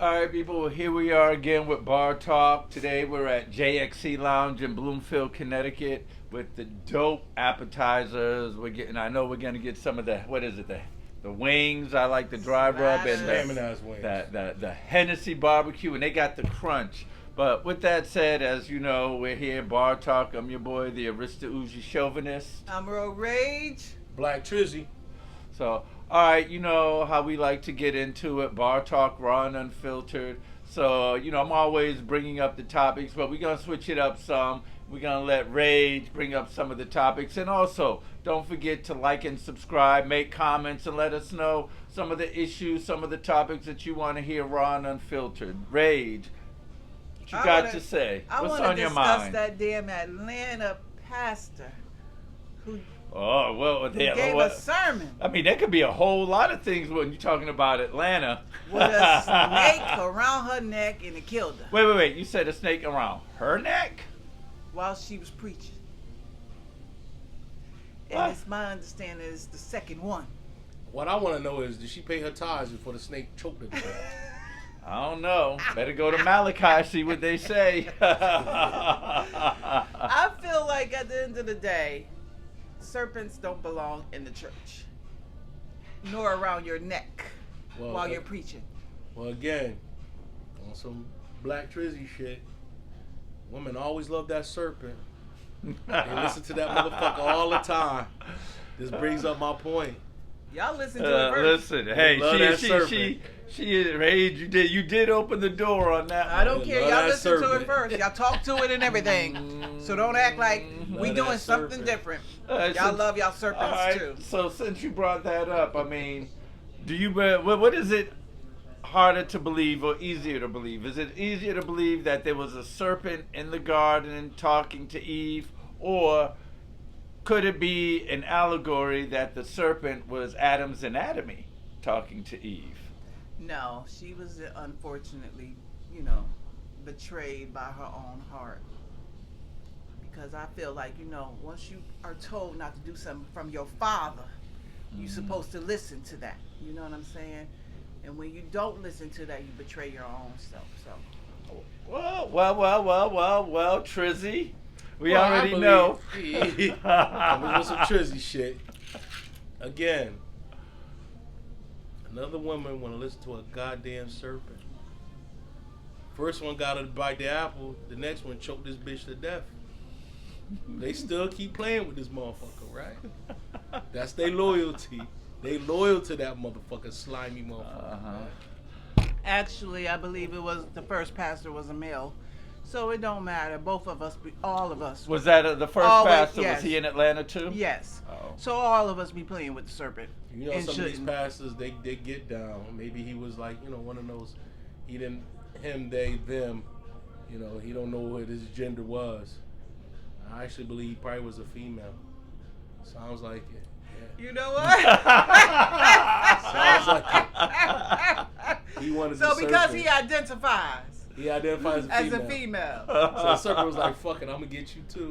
All right, people. Here we are again with Bar Talk. Today we're at JXC Lounge in Bloomfield, Connecticut, with the dope appetizers. We're getting. I know we're gonna get some of the what is it the wings. I like the dry rub and Slamming ass wings. the Hennessy barbecue, and they got the crunch. But with that said, as you know, we're here Bar Talk. I'm your boy, the Arista Uzi Chauvinist. I'm Road Rage. Black Trizzy. So, all right, you know how we like to get into it. Bar Talk, raw and unfiltered. So, you know, I'm always bringing up the topics, but we're going to switch it up some. We're going to let Rage bring up some of the topics. And also, don't forget to like and subscribe, make comments, and let us know some of the issues, some of the topics that you want to hear raw and unfiltered. Rage, what you got to say? What's on your mind? I want to discuss that damn Atlanta pastor who Oh, well, gave a sermon. I mean, there could be a whole lot of things when you're talking about Atlanta. With a snake around her neck and it killed her. Wait. You said a snake around her neck? While she was preaching. And it's my understanding it's the second one. What I want to know is, did she pay her tithes before the snake choked her to death? I don't know. Better go to Malachi, see what they say. I feel like at the end of the day, serpents don't belong in the church, nor around your neck while you're preaching. Well, again, on some Black Trizzy shit, women always love that serpent. They listen to that motherfucker all the time. This brings up my point. Y'all listen to it first. Listen, hey, she Rage, you did open the door on that. I don't care. Y'all listen to it first. Y'all talk to it and everything. So don't act like we doing something different. Y'all love y'all serpents too. So since you brought that up, I mean, do you what is it harder to believe or easier to believe? Is it easier to believe that there was a serpent in the garden talking to Eve, or could it be an allegory that the serpent was Adam's anatomy talking to Eve? No, she was unfortunately, betrayed by her own heart. Because I feel like, once you are told not to do something from your father, you're supposed to listen to that. You know what I'm saying? And when you don't listen to that, you betray your own self. So. Well, Trizzy. We already know. I'm doing some Trizzy shit. Again, another woman want to listen to a goddamn serpent. First one got her to bite the apple. The next one choked this bitch to death. They still keep playing with this motherfucker, right? That's their loyalty. They loyal to that motherfucker, slimy motherfucker. Actually, I believe it was the first pastor was a male. So it don't matter. Both of us, all of us. Was that the first pastor? Yes. Was he in Atlanta too? Yes. Oh. So all of us be playing with the serpent. You know, some of these pastors, they get down. Maybe he was like, one of those, he didn't, him, they, them, he don't know what his gender was. I actually believe he probably was a female. Sounds like it. Yeah. You know what? Sounds like it. He wanted so because serpent. he identifies. He identifies as a female. So the serpent was like, fuck it, I'm going to get you too.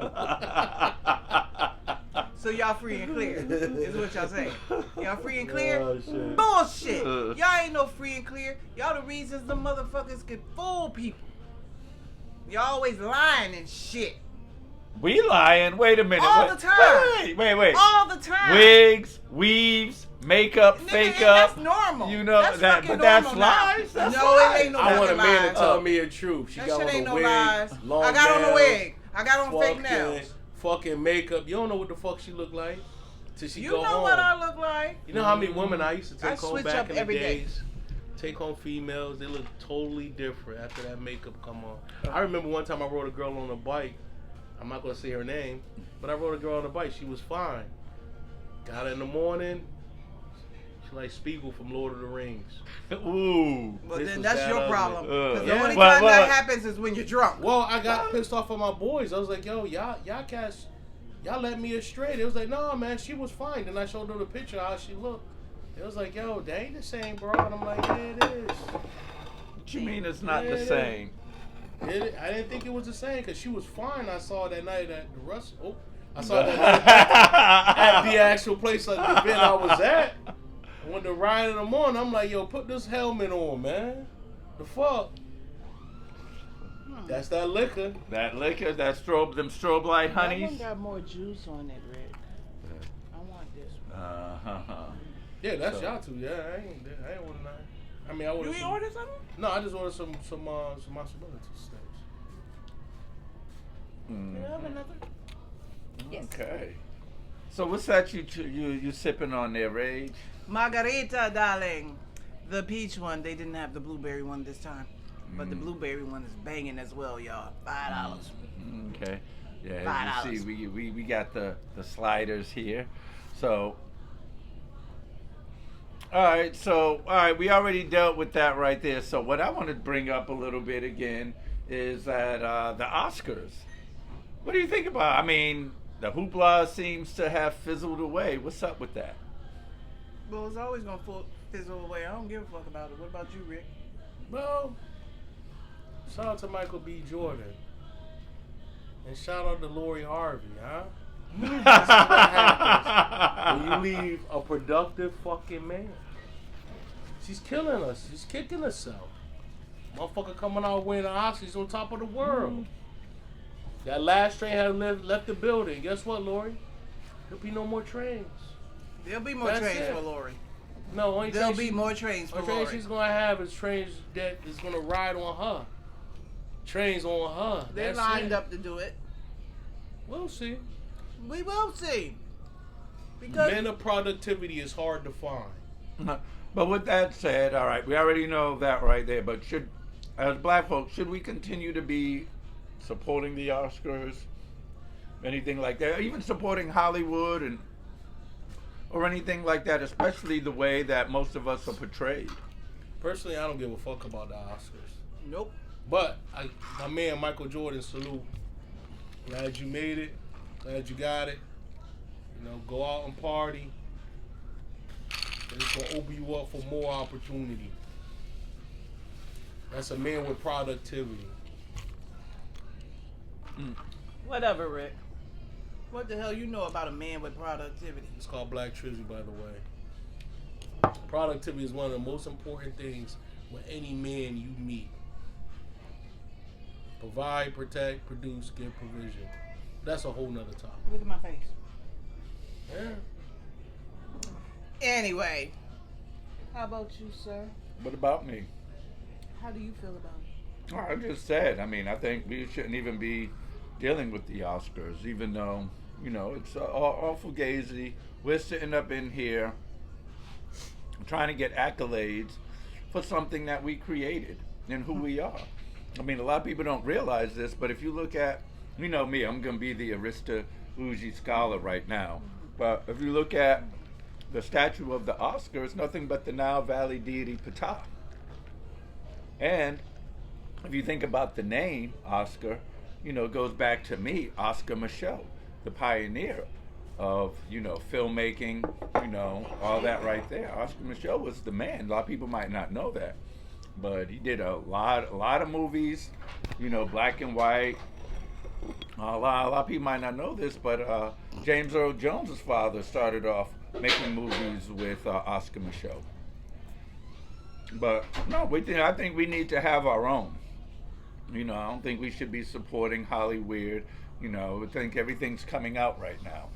So y'all free and clear, is what y'all saying. Y'all free and clear? Oh, shit. Bullshit. Y'all ain't no free and clear. Y'all the reasons the motherfuckers can fool people. Y'all always lying and shit. We lying? Wait a minute. All the time. Wait. All the time. Wigs, weaves, makeup, fake up. That's normal. You know that's that, but that's lies. That's no, lies. it ain't no I want a man lies. to tell me the truth. She that got shit on ain't the no wig, lies. long I got on nails, a wig. I got on fake nails. Fucking makeup. You don't know what the fuck she look like till she you go home. You know what I look like. You know how many women I used to take home back in the every days? day. Take home females. They look totally different after that makeup come on. I remember one time I rode a girl on a bike. I'm not going to say her name, but I rode a girl on a bike. She was fine. Got her in the morning. She like Spiegel from Lord of the Rings. Ooh. Well, then that's your problem. Because the only time that happens is when you're drunk. Well, I got pissed off at my boys. I was like, yo, y'all cats, y'all led me astray. They was like, no, man, she was fine. Then I showed them the picture of how she looked. It was like, yo, they ain't the same, bro. And I'm like, yeah, it is. What you mean it's not the same? I didn't think it was the same because she was fine. I saw that night at the I saw that night at the actual place, like the event I was at. When the ride in the morning, I'm like, yo, put this helmet on, man. The fuck? That's that liquor. That liquor, that them strobe light That honeys. one got more juice on it, Rick. I want this one. Yeah, that's So- y'all two. Yeah, I ain't order nothing. I mean, I ordered. You order something? No, I just ordered some mozzarella sticks. You have another? Okay. So what's that you sipping on there, Rage? Margarita, darling. The peach one. They didn't have the blueberry one this time. But the blueberry one is banging as well, y'all. $5. Okay. Yeah, $5. as you see, we got the sliders here. So, all right, we already dealt with that right there. So what I want to bring up a little bit again is that the Oscars. What do you think about? I mean, the hoopla seems to have fizzled away. What's up with that? Well, it's always going to fizzle away. I don't give a fuck about it. What about you, Rick? Well, shout out to Michael B. Jordan. And shout out to Lori Harvey, huh? That's what happens when you leave a productive fucking man. She's killing us. She's kicking herself. Motherfucker coming out winning the Oscars on top of the world. That last train had left the building. Guess what, Lori? There'll be no more trains. There'll be more That's trains it. for Lori. No, only There'll train be more trains for only train Lori. she's gonna have is trains that is gonna ride on her. Trains on her. They're That's lined it. up to do it. We'll see. We will see. Because Men of productivity is hard to find. But with that said, all right, we already know that right there. But as black folks, should we continue to be supporting the Oscars, anything like that, even supporting Hollywood or anything like that, especially the way that most of us are portrayed? Personally, I don't give a fuck about the Oscars. nope. But my man Michael Jordan, salute. Glad you made it. Glad you got it. You know, go out and party. And it's gonna open you up for more opportunity. That's a man with productivity. Whatever, Rick. What the hell you know about a man with productivity? It's called Black Trizzy, by the way. Productivity is one of the most important things with any man you meet. Provide, protect, produce, give provision. That's a whole nother topic. Look at my face. Yeah. Anyway, how about you, sir? What about me? How do you feel about it? I just said, I mean, I think we shouldn't even be dealing with the Oscars, even though, you know, it's awful gazy. We're sitting up in here trying to get accolades for something that we created and who we are. I mean, a lot of people don't realize this, but if you look at, you know me, I'm going to be the Arista Uji scholar right now. But if you look at the statue of the Oscar, it's nothing but the Nile Valley deity Ptah. And if you think about the name Oscar, you know, it goes back to me, Oscar Micheaux, the pioneer of, you know, filmmaking, you know, all that right there. Oscar Micheaux was the man. A lot of people might not know that, but he did a lot of movies, you know, black and white. A lot of people might not know this, but James Earl Jones' father started off making movies with Oscar Micheaux. But no, I think we need to have our own. You know, I don't think we should be supporting Hollywood. You know, I think everything's coming out right now.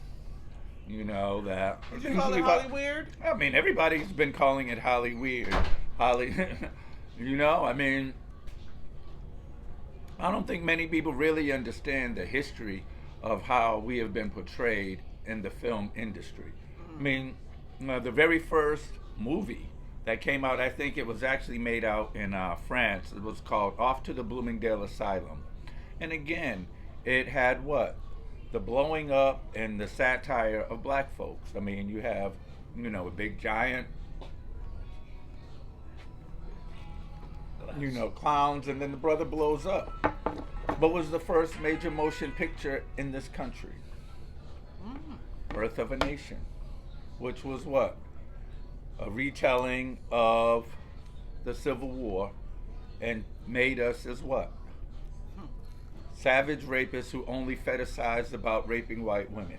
You know that. Did you call it Hollywood? I mean, everybody's been calling it Hollywood. You know, I mean, I don't think many people really understand the history of how we have been portrayed in the film industry. I mean, the very first movie that came out, I think it was actually made out in France. It was called Off to the Bloomingdale Asylum. And again, it had what? The blowing up and the satire of black folks. I mean, you have, you know, a big giant, you know, clowns, and then the brother blows up. What was the first major motion picture in this country? Birth of a Nation, which was what? A retelling of the Civil War, and made us as what? Savage rapists who only fantasize about raping white women.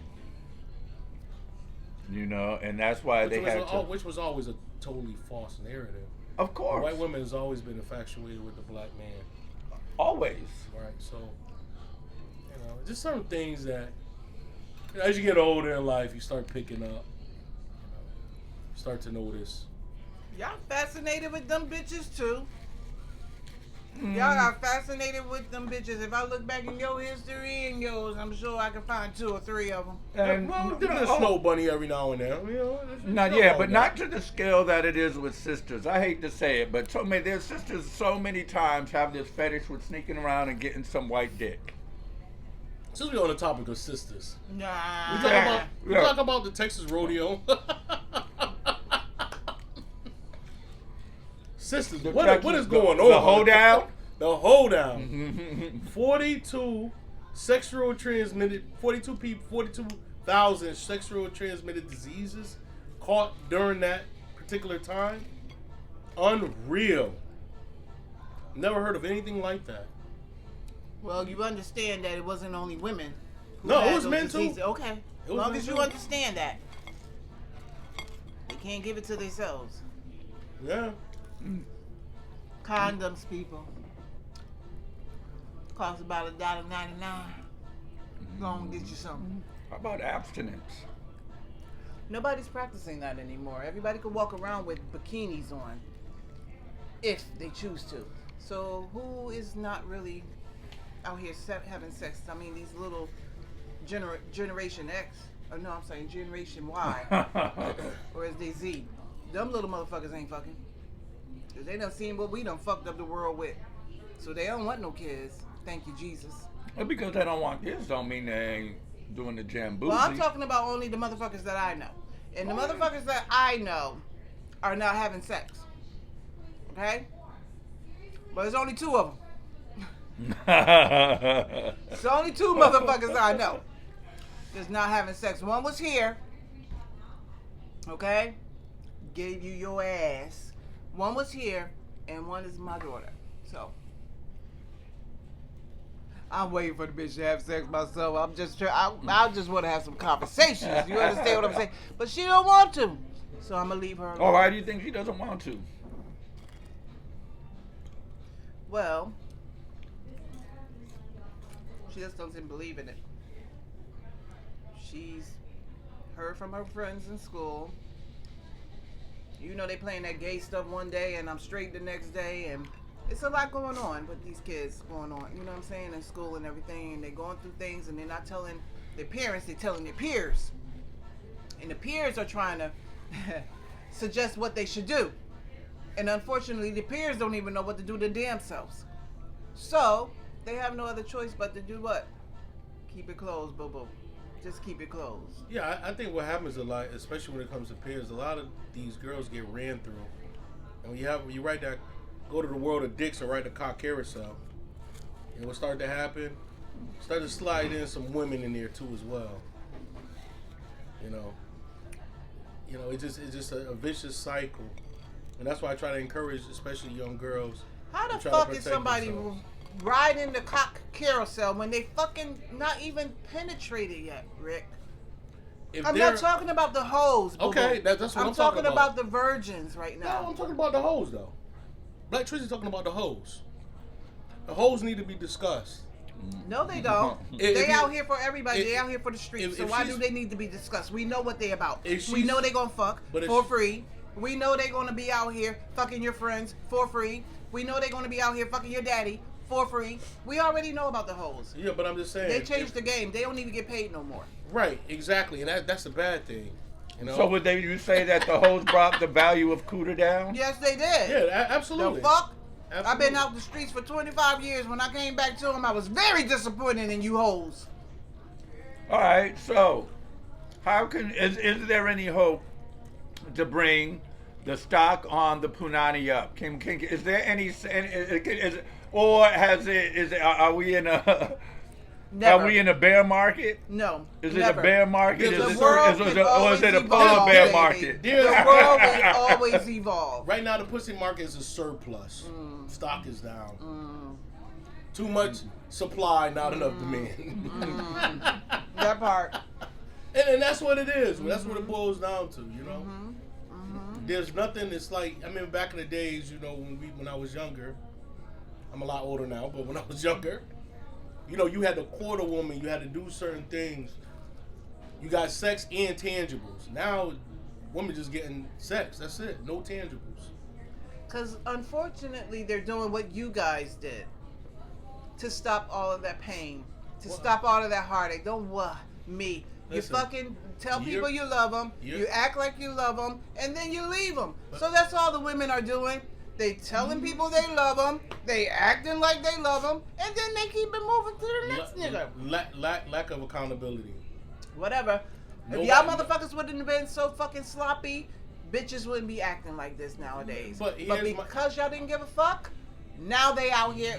You know, and that's why they had to. Which was always a totally false narrative. Of course. White women has always been infatuated with the black man. Always. Right, so, just certain things that, as you get older in life, you start picking up, start to notice. Y'all fascinated with them bitches too. Y'all are fascinated with them bitches. If I look back in your history and yours, I'm sure I can find 2 or 3 of them. And Well, there's a snow bunny every now and then. but not to the scale that it is with sisters. I hate to say it, but their sisters so many times have this fetish with sneaking around and getting some white dick. Since we're on the topic of sisters, Nah. we talk about the Texas rodeo. Sisters, what is going on? The hoedown? The hoedown. 42,000 sexual transmitted diseases caught during that particular time. Unreal. Never heard of anything like that. Well, you understand that it wasn't only women. No, had it was those men diseases. too. Okay. As was long men as you too. understand that. They can't give it to themselves. Yeah. Condoms, people. Cost about $1.99. Go and get you some. How about abstinence? Nobody's practicing that anymore. Everybody can walk around with bikinis on if they choose to. So who is not really out here having sex? I mean, these little Generation X, or no, I'm saying Generation Y, or as they Z. Them little motherfuckers ain't fucking. Cause they done seen what we done fucked up the world with. So they don't want no kids. Thank you, Jesus. Well, because they don't want kids don't mean they ain't doing the jamboozy. Well, I'm talking about only the motherfuckers that I know. And the motherfuckers that I know are not having sex. Okay? But there's only 2 of them. It's only 2 motherfuckers I know that's not having sex. One was here. Okay? Gave you your ass. One was here, and one is my daughter. So, I'm waiting for the bitch to have sex myself. I'm just I just want to have some conversations. You understand what I'm saying? But she don't want to. So I'm going to leave her alone. Oh, why do you think she doesn't want to? Well, she just doesn't believe in it. She's heard from her friends in school. You know, they playing that gay stuff one day and I'm straight the next day, and it's a lot going on with these kids going on, you know what I'm saying, in school and everything, and they're going through things and they're not telling their parents, they're telling their peers. And the peers are trying to suggest what they should do. And unfortunately, the peers don't even know what to do to damn selves. So, they have no other choice but to do what? Keep it closed, boo-boo. Just keep it closed. Yeah, I think what happens a lot, especially when it comes to peers, a lot of these girls get ran through. And when you write that, go to the world of dicks or write the cock carousel, and what start to happen, start to slide in some women in there too as well. It's just a vicious cycle. And that's why I try to encourage, especially young girls. How the to try fuck to is protect somebody themselves. riding the cock carousel when they fucking not even penetrated yet, Rick? I'm not talking about the hoes. Okay, that's what I'm talking talking about the virgins right now. No, I'm talking about the hoes though. Black Tracy's talking about the hoes. The hoes need to be discussed. No, they don't. They out here for everybody. They out here for the streets. So why do they need to be discussed? We know what they about. We know they gonna fuck for free. We know they gonna be out here fucking your friends for free. We know they gonna be out here fucking your daddy for free. We already know about the hoes. Yeah, but I'm just saying. They changed the game. They don't need to get paid no more. Right, exactly. And that's a bad thing. So would you say that the hoes brought the value of cooter down? Yes, they did. Yeah, absolutely. The fuck? Absolutely. I've been out the streets for 25 years. When I came back to them, I was very disappointed in you hoes. All right, so is there any hope to bring the stock on the punani up? Is there any are we in a Never. Are we in a bear market? No. Is never. it a bear market? The Is world it can or always is it a evolve, polar bear baby. market? The world will always evolve. Right now, the pussy market is a surplus. Stock is down. Too much supply, not enough demand. That part. And that's what it is. That's what it boils down to, there's nothing. It's like I mean, back in the days, you know, when I was younger. I'm a lot older now, but when I was younger, you know, you had to court a woman. You had to do certain things. You got sex and tangibles. Now, women just getting sex. That's it. No tangibles. Because unfortunately, they're doing what you guys did to stop all of that pain, to stop all of that heartache. Don't what me. Listen, you fucking tell people you love them. You act like you love them, and then you leave them. So that's all the women are doing. They telling people they love them. They acting like they love them, and then they keep it moving to the next nigga. Lack of accountability. Whatever. If y'all motherfuckers wouldn't have been so fucking sloppy, bitches wouldn't be acting like this nowadays. But because y'all didn't give a fuck, now they out here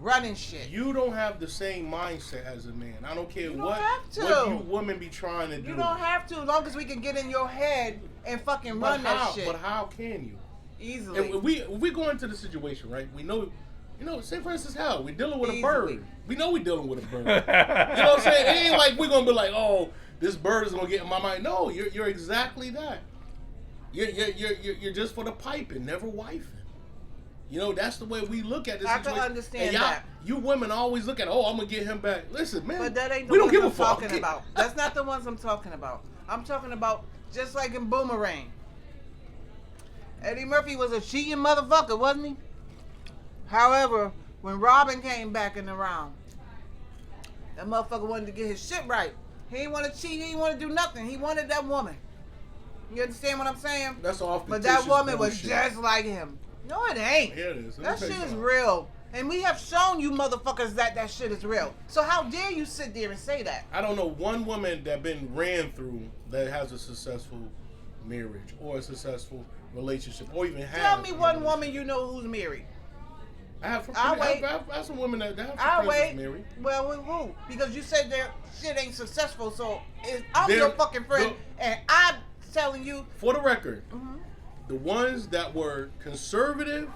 running shit. You don't have the same mindset as a man. I don't care what you women be trying to do. You don't have to, as long as we can get in your head and fucking run that shit. But how can you? Easily. If we go into the situation, right? We know, you know, say for instance, hell, we're dealing with a bird. We know we're dealing with a bird. You know what I'm saying? It ain't like we're gonna be like, oh, this bird is gonna get in my mind. No, you're exactly that. You're just for the piping, never wifing. You know, that's the way we look at this situation. I can understand that. You women always look at, oh, I'm gonna get him back. Listen, man, but that ain't the we don't ones give I'm a fuck. Talking about. That's not the ones I'm talking about. I'm talking about just like in Boomerang. Eddie Murphy was a cheating motherfucker, wasn't he? However, when Robin came back in the round, that motherfucker wanted to get his shit right. He didn't want to cheat. He didn't want to do nothing. He wanted that woman. You understand what I'm saying? That's off the But that woman was just like him. No, it ain't. Here it is. That shit is real. And we have shown you motherfuckers that shit is real. So how dare you sit there and say that? I don't know one woman that been ran through that has a successful marriage or a successful relationship or even has. Tell me one woman you know who's married. I have some women that have some friends that's married. Well, with who? Because you said their shit ain't successful, so I'm your fucking friend, and I'm telling you. For the record, the ones that were conservative,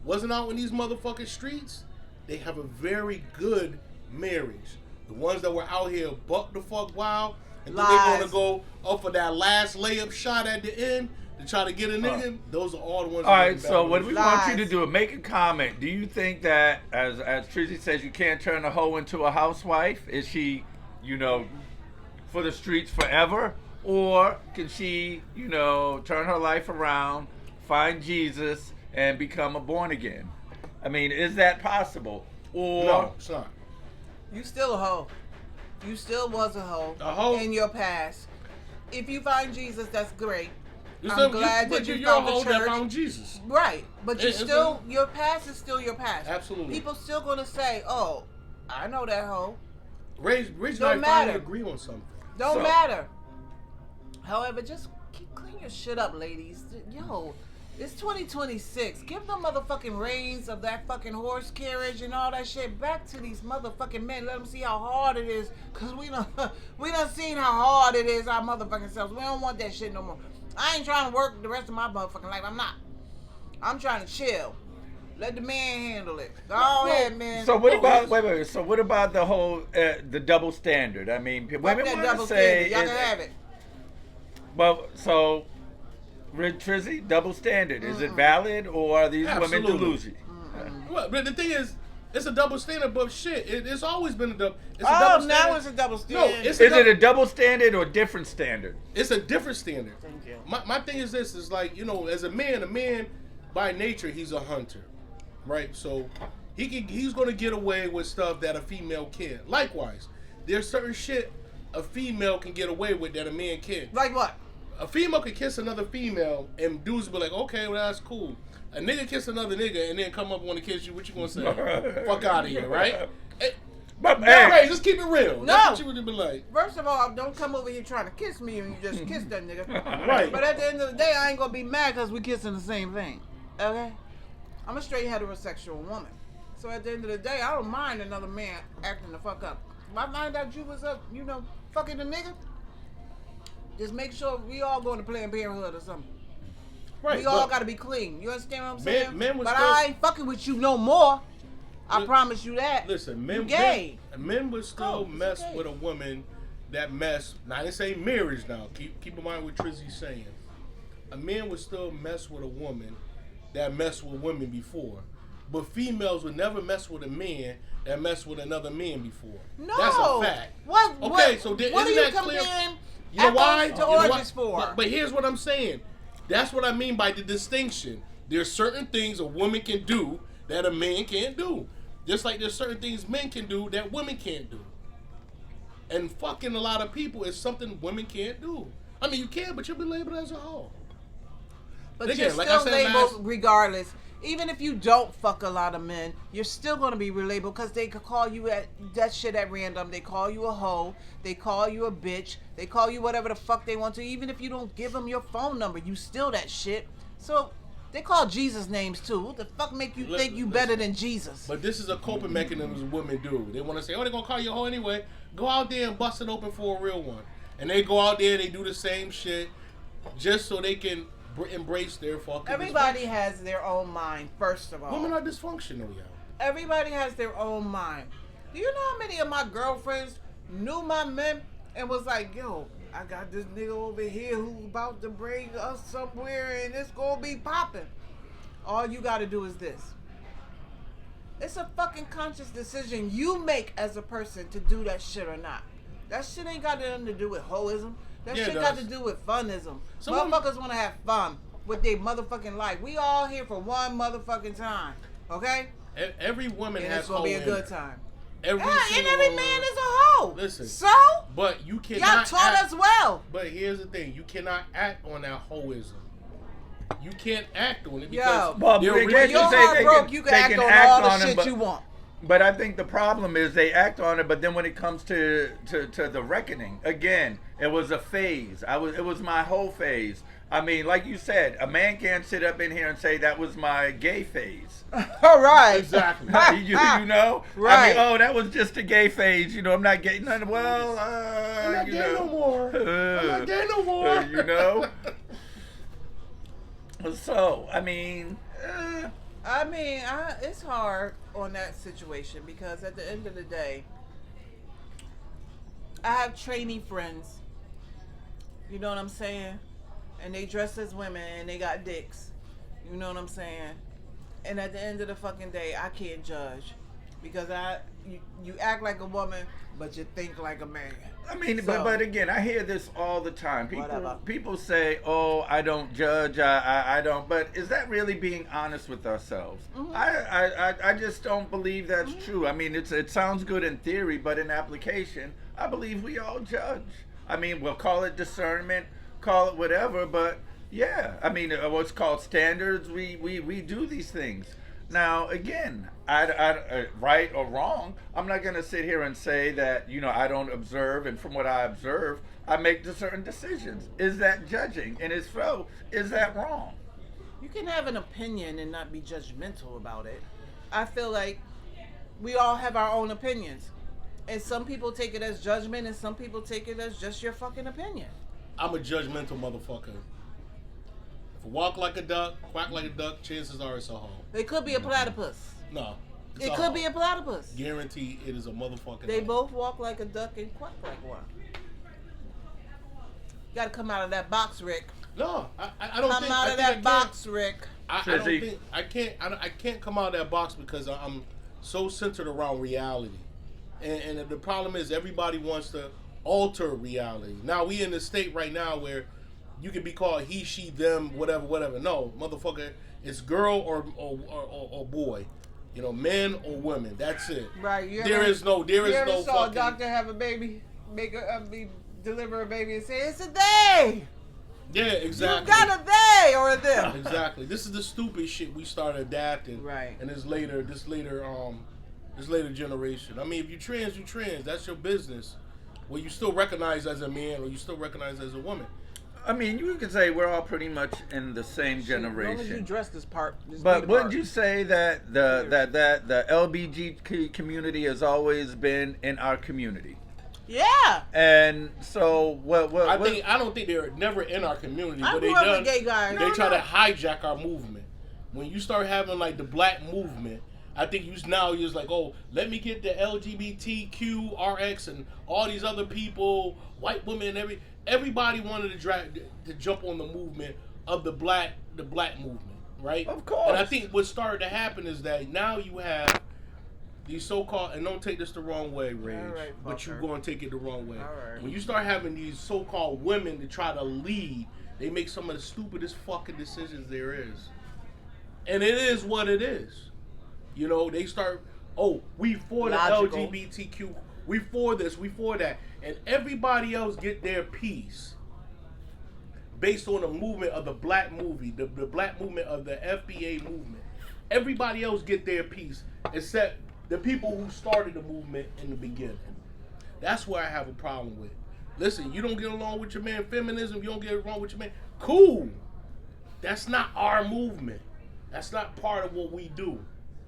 wasn't out in these motherfucking streets, they have a very good marriage. The ones that were out here buck the fuck wild, and then they're going to go up for that last layup shot at the end to try to get a nigga, those are all the ones. All right, so what we want you to do is make a comment. Do you think that, as Trizzy says, you can't turn a hoe into a housewife? Is she, you know, for the streets forever? Or can she, you know, turn her life around, find Jesus, and become a born again? I mean, is that possible? Or no, it's not. You still a hoe. You still was a hoe in your past. If you find Jesus, that's great. I'm glad that you found the church. That found Jesus. Right, but you still, your past is still your past. Absolutely. People still gonna say, "Oh, I know that hoe." Rage and I finally agree on something. Don't matter. However, just clean your shit up, ladies. Yo, it's 2026. Give the motherfucking reins of that fucking horse carriage and all that shit back to these motherfucking men. Let them see how hard it is, cause we done seen how hard it is our motherfucking selves. We don't want that shit no more. I ain't trying to work the rest of my motherfucking life. I'm not. I'm trying to chill. Let the man handle it. Go ahead, man. So what about wait? So what about the whole the double standard? I mean, women want to say y'all can have it. Well, so Trizzy, double standard. Is it valid, or are these women delusional? Well, but the thing is, it's a double standard, but shit, it's always been a double. It's a double standard. Now it's a double standard. No, is it a double standard or a different standard? It's a different standard. Thank you. My thing is this: is like, you know, as a man by nature he's a hunter, right? So he's gonna get away with stuff that a female can't. Likewise, there's certain shit a female can get away with that a man can't. Like what? A female could kiss another female and dudes be like, okay, well that's cool. A nigga kiss another nigga and then come up want to kiss you. What you gonna say? Fuck out of here, right? But hey, just keep it real. No. That's what you would be like. First of all, don't come over here trying to kiss me and you just kiss that nigga. Right. But at the end of the day, I ain't gonna be mad because we kissing the same thing. Okay? I'm a straight heterosexual woman. So at the end of the day, I don't mind another man acting the fuck up. If I find out you was up, you know, fucking a nigga, just make sure we all going to Planned Parenthood or something. Right. We all got to be clean. You understand what I'm saying? But I ain't fucking with you no more. I promise you that. Listen, men would still mess with a woman that mess. Now, I didn't say marriage now. Keep in mind what Trizzy's saying. a man would still mess with a woman that messed with women before. But females would never mess with a man that messed with another man before. No. That's a fact. So what isn't are you that clear? comparing You know why? apples to oranges for? But here's what I'm saying. That's what I mean by the distinction. There's certain things a woman can do that a man can't do. Just like there's certain things men can do that women can't do. And fucking a lot of people is something women can't do. I mean, you can, but you'll be labeled as a hoe. But Again, you're like I still said labeled regardless. Even if you don't fuck a lot of men, you're still going to be relabeled because they could call you that shit at random. They call you a hoe. They call you a bitch. They call you whatever the fuck they want to. Even if you don't give them your phone number, you still that shit. So they call Jesus names too. What the fuck make you think you better than Jesus? But this is a coping mechanism women do. They want to say, oh, they're going to call you a hoe anyway. Go out there and bust it open for a real one. And they go out there, they do the same shit just so they can embrace their fucking Everybody has their own mind, first of all. Women are dysfunctional, yo. Everybody has their own mind. Do you know how many of my girlfriends knew my men and was like, yo, I got this nigga over here who's about to bring us somewhere and it's gonna be popping. All you gotta do is this. It's a fucking conscious decision you make as a person to do that shit or not. That shit ain't got nothing to do with hoism. That shit got to do with funism. Motherfuckers want to have fun with their motherfucking life. We all here for one motherfucking time, okay? Every woman has it's gonna be a good time. And every man is a hoe. Listen. So? But you cannot. Y'all taught us well. But here's the thing: you cannot act on that hoism. You can't act on it because when your heart broke, you can act on all the shit you want. But I think the problem is they act on it, but then when it comes to the reckoning, again, it was a phase. It was my whole phase. I mean, like you said, a man can't sit up in here and say that was my gay phase. All right. Exactly. you know? Right. I mean, that was just a gay phase. You know, I'm not gay. Well, I'm not gay no more. I'm not gay no more. You know? So, I mean... it's hard on that situation because at the end of the day, I have trainee friends. You know what I'm saying? And they dress as women and they got dicks. You know what I'm saying? And at the end of the fucking day, I can't judge because you act like a woman, but you think like a man. I mean, but again, I hear this all the time. People say, "Oh, I don't judge. I don't." But is that really being honest with ourselves? Mm-hmm. I just don't believe that's true. I mean, it sounds good in theory, but in application, I believe we all judge. I mean, we'll call it discernment, call it whatever, but yeah, I mean, what's called standards. We do these things. Now, again, I right or wrong, I'm not going to sit here and say that, I don't observe, and from what I observe, I make certain decisions. Is that judging? And if so, is that wrong? You can have an opinion and not be judgmental about it. I feel like we all have our own opinions. And some people take it as judgment, and some people take it as just your fucking opinion. I'm a judgmental motherfucker. If I walk like a duck, quack like a duck, chances are it's a hoe. It could be a platypus. No. It could be a platypus. Guaranteed it is a motherfucking They hoe. both walk like a duck and quack like one. You gotta come out of that box, Rick. No, I don't come think. out of that box, Rick. I don't think I can't. I can't come out of that box because I'm so centered around reality, and the problem is everybody wants to alter reality. Now we in the state right now where you can be called he, she, them, whatever. No, motherfucker, it's girl or boy. Men or women. That's it. Right. There is no saw fucking. A doctor have a baby, deliver a baby, and say it's a they. Yeah, exactly. You got a they or a them. Exactly. This is the stupid shit we started adapting. Right. And this later generation. I mean, if you trans, you trans. That's your business. Well, you still recognize as a man or you still recognize as a woman. I mean, you could say we're all pretty much in the same generation. As long as you dress this part. But wouldn't you say that the LBGT community has always been in our community? Yeah. And so I don't think they're never in our community. I but grew up with gay guys. They try to hijack our movement. When you start having like the black movement, I think you're just like, oh, let me get the LGBTQRX and all these other people, white women, and everybody wanted to jump on the movement of the black movement, right? Of course. And I think what started to happen is that now you have these so-called, and don't take this the wrong way, Rage, right, but you're fucker. going to take it the wrong way. All right. When you start having these so-called women to try to lead, they make some of the stupidest fucking decisions there is. And it is what it is. You know, they start, oh, we for the Logical. LGBTQ, we for this, we for that. And everybody else get their piece based on the movement of the black movie, the black movement of the FBA movement. Everybody else get their piece except the people who started the movement in the beginning. That's where I have a problem with. Listen, you don't get along with your man, feminism, you don't get along with your man, cool. That's not our movement. That's not part of what we do.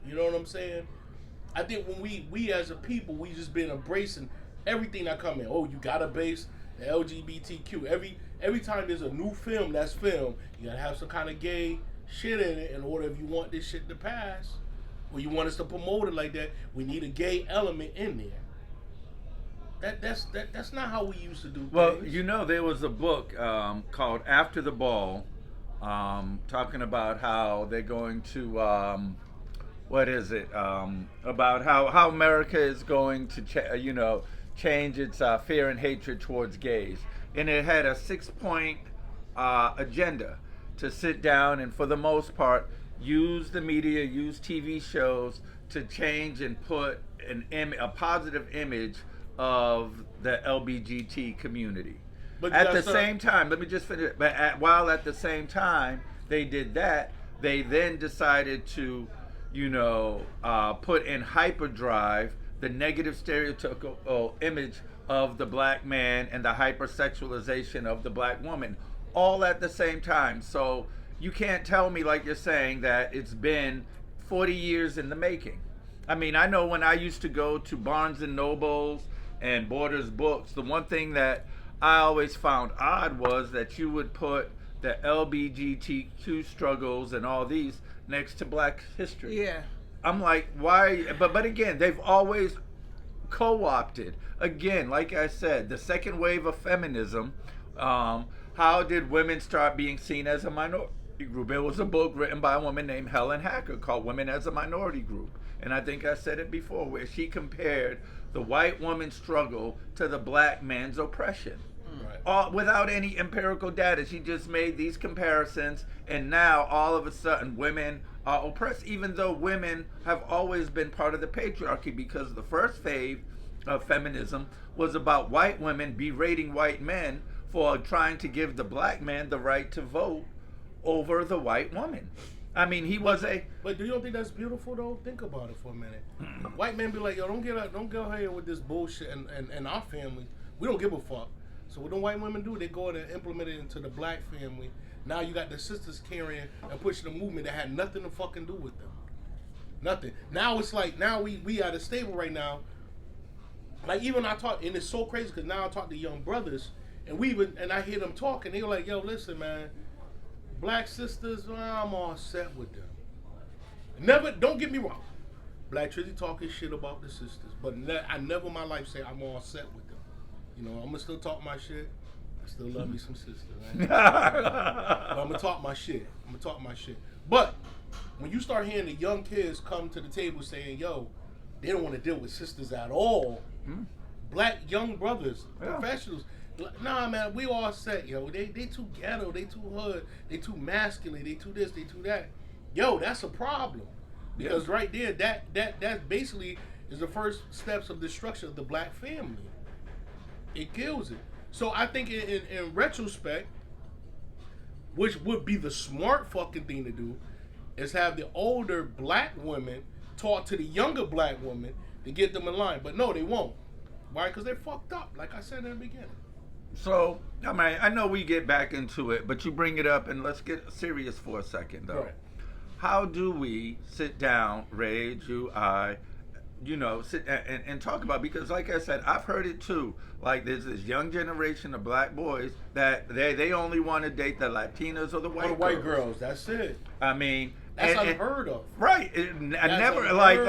You know what I'm saying? I think when we as a people, we just been embracing everything that come in. Oh, you gotta base the LGBTQ. Every time there's a new film that's filmed, you gotta have some kind of gay shit in it in order if you want this shit to pass. Or you want us to promote it like that, we need a gay element in there. That's not how we used to do things. Well, you know, there was a book called After the Ball, talking about how they're going to, what is it? About how America is going to, change its fear and hatred towards gays. And it had a 6-point agenda to sit down and, for the most part, use the media, use TV shows to change and put a positive image of the LBGT community. But at the same time, let me just finish. But while at the same time they did that, they then decided to, put in hyperdrive the negative stereotypical image of the black man and the hypersexualization of the black woman, all at the same time. So you can't tell me, like you're saying, that it's been 40 years in the making. I mean, I know when I used to go to Barnes and Nobles and Borders Books, the one thing that I always found odd was that you would put the LGBTQ struggles and all these next to Black history. Yeah. I'm like, why? But again, they've always co-opted. Again, like I said, the second wave of feminism. How did women start being seen as a minority group? There was a book written by a woman named Helen Hacker called Women as a Minority Group. And I think I said it before, where she compared the white woman's struggle to the black man's oppression. Right. Without any empirical data. She just made these comparisons, and now all of a sudden women are oppressed, even though women have always been part of the patriarchy, because the first phase of feminism was about white women berating white men for trying to give the black man the right to vote over the white woman. I mean, he was a... But do you don't think that's beautiful, though? Think about it for a minute. White men be like, yo, don't get here with this bullshit, and our family, we don't give a fuck. So what do white women do? They go in and implement it into the black family. Now you got the sisters carrying and pushing a movement that had nothing to fucking do with them. Nothing. Now it's like, now we at a stable right now. Like, even I talk, and it's so crazy because now I talk to young brothers, and I hear them talking. They're like, yo, listen, man, black sisters, I'm all set with them. Never, don't get me wrong. Black Trizzy talking shit about the sisters, but I never in my life say I'm all set with them. You know, I'm gonna still talk my shit. I still love me some sisters, right? But I'm gonna talk my shit. But when you start hearing the young kids come to the table saying, yo, they don't want to deal with sisters at all. Black young brothers, professionals. Nah, man, we all set, yo. They too ghetto, they too hood, they too masculine, they too this, they too that. Yo, that's a problem. Because right there, that basically is the first steps of destruction of the black family. It kills it. So I think in retrospect, which would be the smart fucking thing to do, is have the older black women talk to the younger black women to get them in line. But no, they won't. Why? Because they're fucked up, like I said in the beginning. So, I mean, I know we get back into it, but you bring it up, and let's get serious for a second, though. Right. How do we sit down, Rage, you, I, sit and talk about, because like I said, I've heard it too. Like, there's this young generation of black boys that they only want to date the Latinas or the white girls. White girls, that's it. I mean, that's unheard of. Right. I never like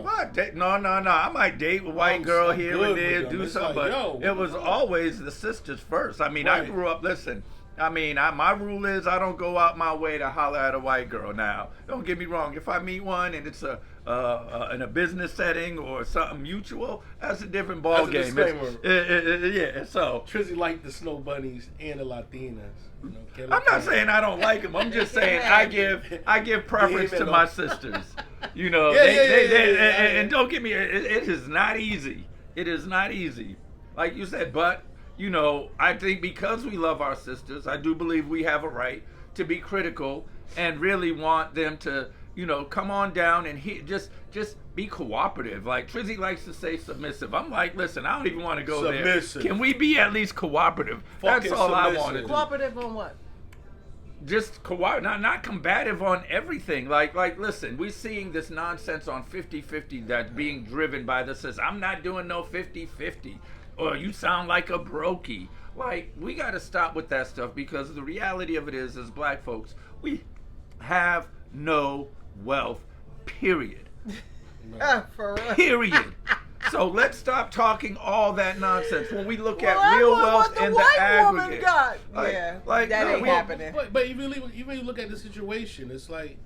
what? No. I might date a white girl here and there, do something, but it was always the sisters first. I mean, I grew up. Listen, I mean, my rule is I don't go out my way to holler at a white girl. Now, don't get me wrong. If I meet one and it's in a business setting or something mutual, that's a different ball game. Yeah. So Trizzy liked the snow bunnies and the Latinas. You know, I'm not saying I don't like them. I'm just saying I give preference to my sisters. You know, and don't get me. It is not easy. It is not easy, like you said, but. You know, I think because we love our sisters, I do believe we have a right to be critical and really want them to, you know, come on down and just be cooperative. Like Trizzy likes to say submissive. I'm like, listen, I don't even want to go submissive. There. Can we be at least cooperative? Fucking That's all submissive. I want to do. Cooperative on what? Just not combative on everything. Like listen, we're seeing this nonsense on 50-50 that's being driven by the says, I'm not doing no 50-50. Or you sound like a brokey. Like, we got to stop with that stuff because the reality of it is, as black folks, we have no wealth, period. For real. Period. So let's stop talking all that nonsense when we look at real wealth in the aggregate. Like, that ain't happening. But you really look at the situation. It's like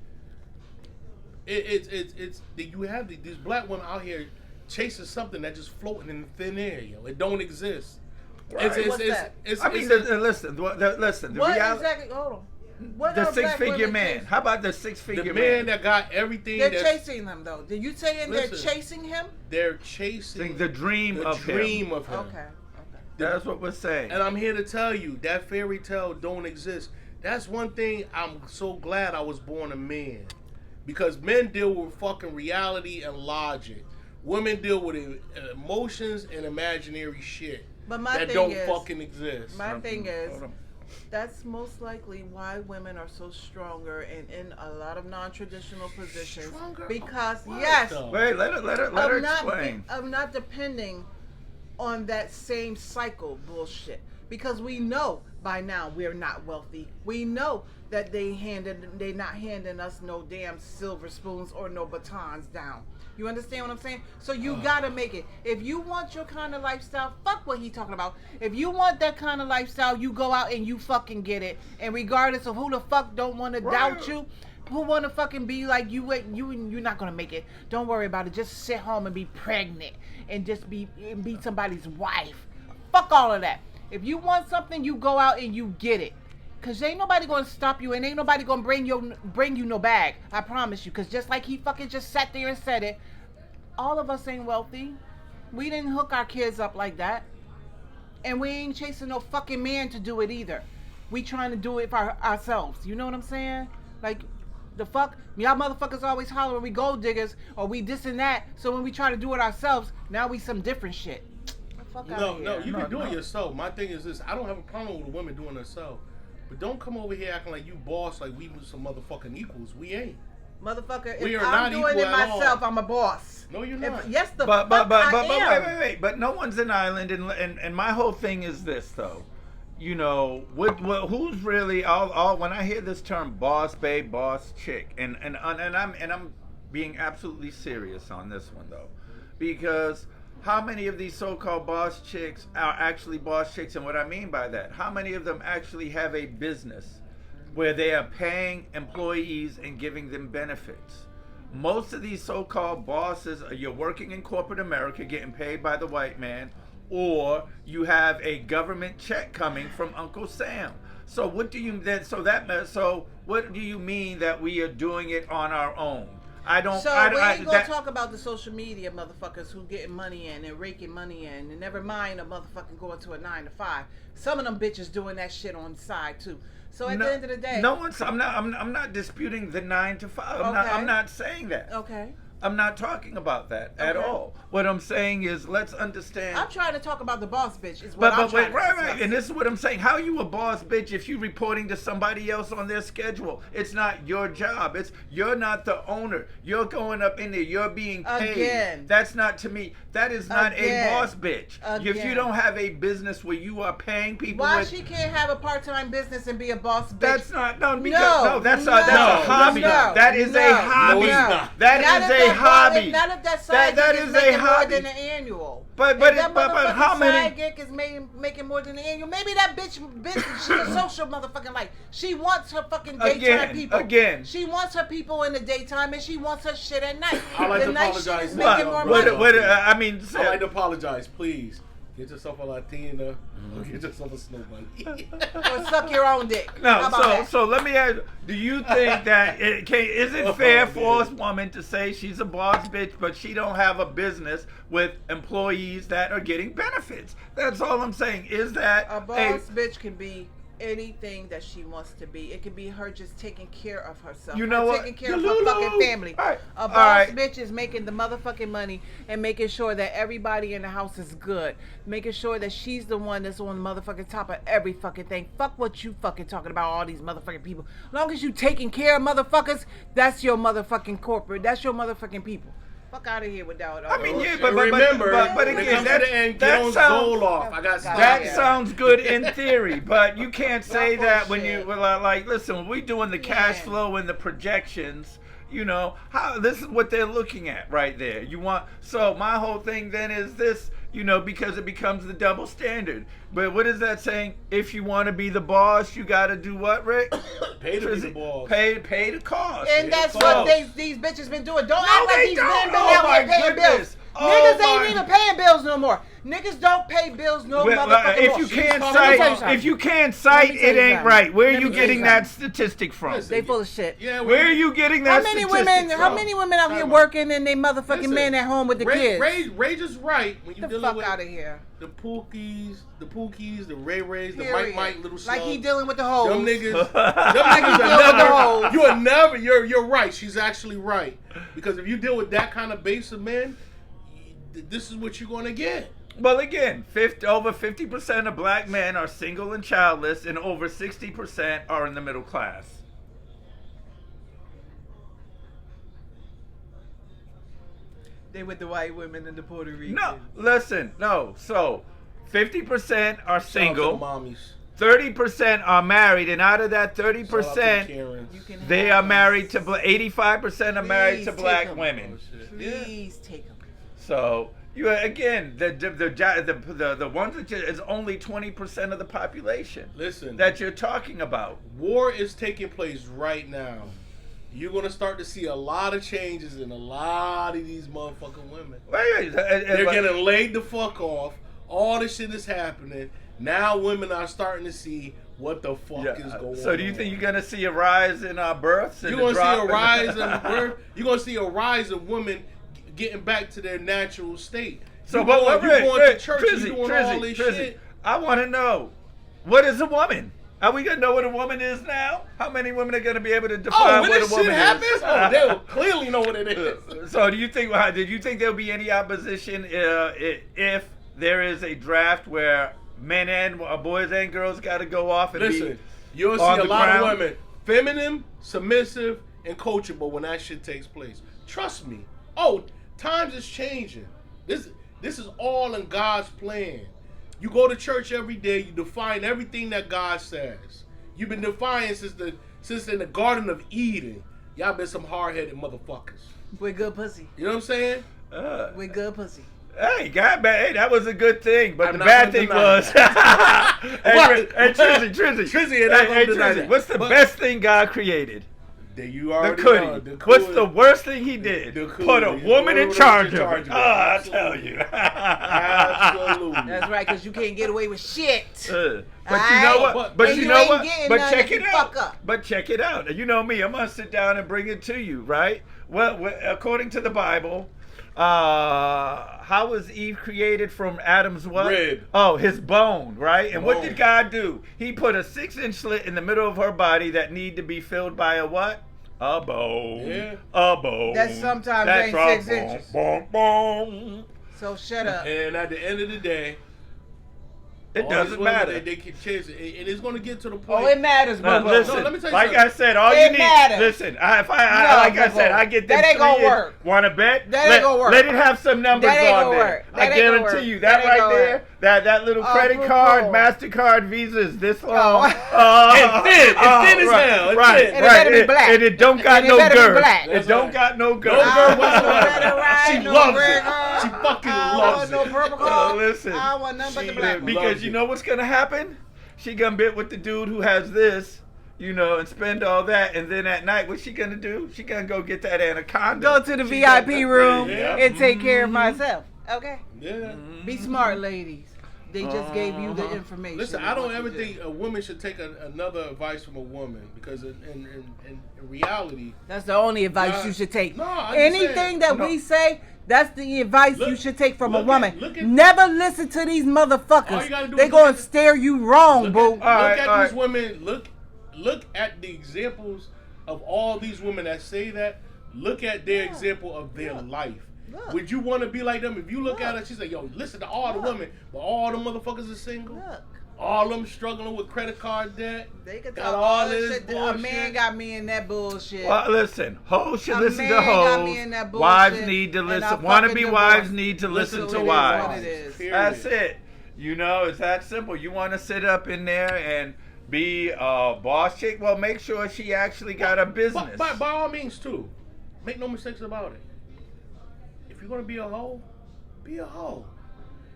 it's you have these black women out here chasing something that's just floating in thin air. It don't exist. Right. What's that? Listen. The what reality. Exactly? Hold on. What the are black 6-figure women man. chasing? How about the 6-figure the man? man that got everything. They're chasing him though. Did you saying they're Listen. chasing him? They're chasing the dream of him. Okay. That's what we're saying. And I'm here to tell you that fairy tale don't exist. That's one thing I'm so glad I was born a man. Because men deal with fucking reality and logic. Women deal with emotions and imaginary shit But my that thing don't is, fucking exist. My thing is, that's most likely why women are so stronger and in a lot of non-traditional positions. Stronger? Because What yes, though? Wait, let her explain. I'm not depending on that same cycle bullshit. Because we know by now we're not wealthy. We know that they not handing us no damn silver spoons or no batons down. You understand what I'm saying? So you gotta make it. If you want your kind of lifestyle, fuck what he talking about. If you want that kind of lifestyle, you go out and you fucking get it. And regardless of who the fuck don't want to doubt you, who want to fucking be like you're not gonna make it. Don't worry about it. Just sit home and be pregnant and just be somebody's wife. Fuck all of that. If you want something, you go out and you get it. Cause ain't nobody gonna stop you and ain't nobody gonna bring you no bag. I promise you. Cause just like he fucking just sat there and said it, all of us ain't wealthy. We didn't hook our kids up like that. And we ain't chasing no fucking man to do it either. We trying to do it for ourselves. You know what I'm saying? Like, the fuck? Y'all motherfuckers always hollering we gold diggers or we this and that. So when we try to do it ourselves, now we some different shit. No, you can do it yourself. My thing is this: I don't have a problem with a woman doing it herself, but don't come over here acting like you boss, like we was some motherfucking equals. We ain't. Motherfucker, We if are I'm not doing equal it at myself, all. I'm a boss. No, you're not. Yes, the but fuck I am. wait. But no one's an island, and my whole thing is this though. You know, who's really all when I hear this term boss babe, boss chick, and I'm being absolutely serious on this one though, because how many of these so-called boss chicks are actually boss chicks, and what I mean by that, how many of them actually have a business where they are paying employees and giving them benefits? Most of these so-called bosses, you're working in corporate America, getting paid by the white man, or you have a government check coming from Uncle Sam. So what do you then? So what do you mean that we are doing it on our own? We ain't gonna talk about the social media motherfuckers who getting money in and raking money in, and never mind a motherfucking going to a 9 to 5. Some of them bitches doing that shit on the side too. So at the end of the day, I'm not disputing the 9 to 5. I'm not saying that. Okay. I'm not talking about that at all. What I'm saying is, let's understand. I'm trying to talk about the boss bitch. Is what I'm trying to right. And this is what I'm saying. How are you a boss bitch if you reporting to somebody else on their schedule? It's not your job. You're not the owner. You're going up in there. You're being paid. Again. That's not, to me. That is not a boss bitch. Again. If you don't have a business where you are paying people, why she can't have a part-time business and be a boss bitch? That's not that's a hobby. No, That is a hobby. no. That is a a hobby. None of that side That gig is is a making more hobby. than the annual. But If that how motherfucking many? side gig is making more than the annual. Maybe that bitch she's a social motherfucking life. She wants her fucking daytime people. Again. She wants her people in the daytime and she wants her shit at night. I like the to night apologize. shit is What? making more What? money. I mean, I like to apologize. Please get yourself a Latina or get yourself a snow bunny. Or suck your own dick. How no. about that? So let me ask: do you think that is it fair for a woman to say she's a boss bitch, but she don't have a business with employees that are getting benefits? That's all I'm saying. Is that A boss bitch can be anything that she wants to be. It could be her just taking care of herself. You know her what? Taking care of her fucking family. All right. A boss All right. bitch is making the motherfucking money and making sure that everybody in the house is good. Making sure that she's the one that's on the motherfucking top of every fucking thing. Fuck what you fucking talking about, all these motherfucking people. As long as you taking care of motherfuckers, that's your motherfucking corporate. That's your motherfucking people. Fuck out of here with that. I mean, yeah, But remember, but when it again, comes to the end, get on goal off. I got that Yeah. sounds good in theory, but you can't say Not that when bullshit. you like. Listen, when we doing the cash Yeah. flow and the projections, you know how this is what they're looking at right there. You want so my whole thing then is this, you know, because it becomes the double standard. But what is that saying? If you want to be the boss, you got to do what, Rick? Pay to be the boss. Pay the cost. And that's what these bitches been doing. Don't No, act like they these don't. men been Oh, out my here paying goodness. bills. Oh, Niggas my- ain't even paying bills no more. Niggas don't pay bills no Well, motherfucking if more. you can't Let me tell you cite, something. if you can't cite, Let me tell it you ain't something. right. Where are Let you me tell you getting that something. statistic from? Listen, They full of shit. Yeah, Where are you getting that How many statistic women? from? How many women out here Time out. working and they motherfucking Listen, men at home with the kids? Rage is right when you Get the dealing fuck with out of here. the Pookies, the Ray Rays, the Period. Mike, little slugs. Like he dealing with the hoes. Them niggas, Like them he niggas deal are with the never. hoes. You are never. You're right. She's actually right because if you deal with that kind of base of men, this is what you're gonna get. Well, again, over 50% of black men are single and childless, and over 60% are in the middle class. They with the white women and the Puerto Ricans. No, listen, no. So, 50% are single, Shout out to the mommies. 30% are married, and out of that Shout out to the 30%, Karens. You can they have are married them. to 85% are married to Please black take 'em. women. Please take them. So you again the ones that is only 20% of the population Listen, that you're talking about. war is taking place right now. You're gonna start to see a lot of changes in a lot of these motherfucking women. Wait, They're getting laid the fuck off. All this shit is happening. Now women are starting to see what the fuck is going on. So do you think you're gonna see a rise in births? You're gonna see a rise in birth? You're gonna see a rise of women getting back to their natural state. So you what? going to church, you doing all this shit. I want to know, what is a woman? Are we gonna know what a woman is now? How many women are gonna be able to define when what a this shit woman happens, is? they'll clearly know what it is. So do you think? Did you think there'll be any opposition if there is a draft where men and boys and girls got to go off and Listen, you'll see on a the lot ground? of women, feminine, submissive, and coachable when that shit takes place. Trust me. Oh, times is changing. This is all in God's plan. You go to church every day. You define everything that God says. You've been defying since in the Garden of Eden. Y'all been some hard-headed motherfuckers. With good pussy. You know what I'm saying? With good pussy. Hey, God, hey, that was a good thing, but I'm the not bad gonna thing deny was, hey, Trizzy, Trizzy, you're not gonna deny Trizzy, that. what's the But- best thing God created? That you The already cootie. know. The What's cootie. the worst thing he did? The Put a cootie. woman in Put a charge woman of in it. charge Oh, of it. I tell you. Absolutely. That's right, because you can't get away with shit. But you know what? But And you you know ain't what? getting But none check if you it out. fuck up. But check it out. You know me. I'm gonna sit down and bring it to you, right? Well, according to the Bible, how was Eve created from Adam's what? Rib. Oh, his bone, right? And what Bone. did God do? He put a 6-inch slit in the middle of her body that need to be filled by a what? A bone. Yeah. A bone. That sometimes That's ain't our 6 bone. inches. Boom, boom. So shut up. And at the end of the day, It All doesn't these women, matter. They can chase it, and it's going to get to the point. Oh, it matters, No, boo. listen, No, let me tell you like something. I said, all It you need. matters. Listen, No, like I said, boo-boo. I get That them ain't gonna 3 years. work. Want to bet? That ain't gonna work. Let it have some numbers That ain't on gonna there. work. That I ain't gonna guarantee work. you That that ain't right gonna there, work. that little credit boo-boo. card, MasterCard, Visa is this long. Oh. And thin. It's thin as right, hell. It's right, thin. And it right. better be black. And it don't got And it no better be girth. black. It That's don't right. got no girth. No girth I want whatsoever. better ride, She no loves red it. card. She fucking I loves want it. no purple card. Listen. I want nothing but the She black loves one. Because it. you know what's gonna happen? She gonna be with the dude who has this, and spend all that, and then at night, what's she gonna do? She gonna go get that anaconda. Go to the She VIP gonna- room Yeah. and take care of myself. Okay? Yeah. Be smart, ladies. They just gave you the information. Listen, of I don't what ever to do. think a woman should take another advice from a woman because in reality, That's the only advice Nah, you should take. no, I'm just Anything saying. that No. we say, that's the advice Look- you should take from a look woman. at- look at- Never listen to these All motherfuckers. you gotta do They is gonna look at- stare you wrong, look boo. at, All right, look all at these right. women. Look at the examples of all these women that say that. Look at their Yeah. example of their life. Look. Would you want to be like them? If you look at Look. her, she say, "Yo, listen to all the Look. women, but all the motherfuckers are single. Look, All of them struggling with credit card debt. they could Got talk all all this this shit. A bullshit. man got me in that bullshit. Well, listen, hoes should A listen man to got me hoes. in that Wives bullshit, need to and I listen. fucking Wannabe divorced. wives need to listen So to it is wives. what it is. Period. That's it. It's that simple. You want to sit up in there and be a boss chick? Well, make sure she actually got a business. By all means, too. Make no mistakes about it. If you're gonna be a hoe, be a hoe.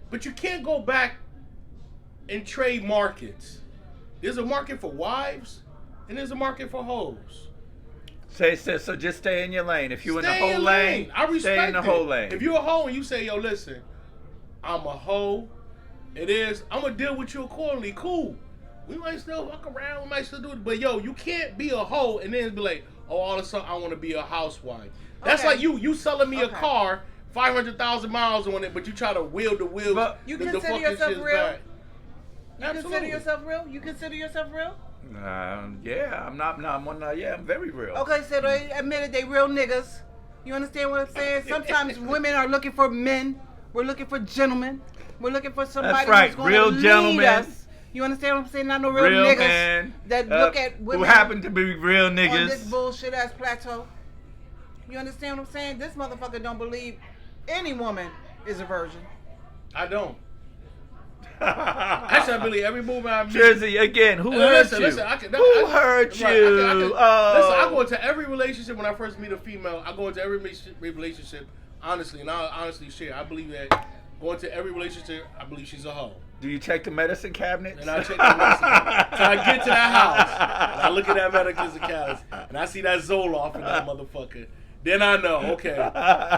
But you can't go back and trade markets. There's a market for wives, and there's a market for hoes. So just stay in your lane. If you in the Stay whole your lane, I respect stay in the it. whole lane. If you're a hoe and you say, "Yo, listen, I'm a hoe," it is. I'm gonna deal with you accordingly. Cool. We might still fuck around. We might still do it. But yo, you can't be a hoe and then be like, "Oh, all of a sudden I want to be a housewife." That's Okay. like you selling me a Okay. car, 500,000 miles on it, but you try to wheel the wheels. But- You the consider fucking yourself shit's real? back. You Absolutely. consider yourself real? You consider yourself real? Yeah, I'm not. No, I'm very real. Okay, so they admitted they real niggas. You understand what I'm saying? Sometimes women are looking for men. We're looking for gentlemen. We're looking for somebody That's right, who's going real to lead gentlemen. us. You understand what I'm saying? Not no real, Real niggas man that look at women who happen to be real on this niggas. bullshit ass plateau. You understand what I'm saying? This motherfucker don't believe any woman is a virgin. I don't. Actually, I believe every movement I meet. Jersey again. Who hurt you? Who hurt you? Listen, I go Oh, into every relationship when I first meet a female. I go into every relationship honestly, and I honestly share. I believe that going to every relationship, I believe she's a hoe. do you check the medicine cabinet? And I check the medicine. So I get to that house, and I look at that medicine cabinet, and I see that Zoloft in that motherfucker. Then I know, okay,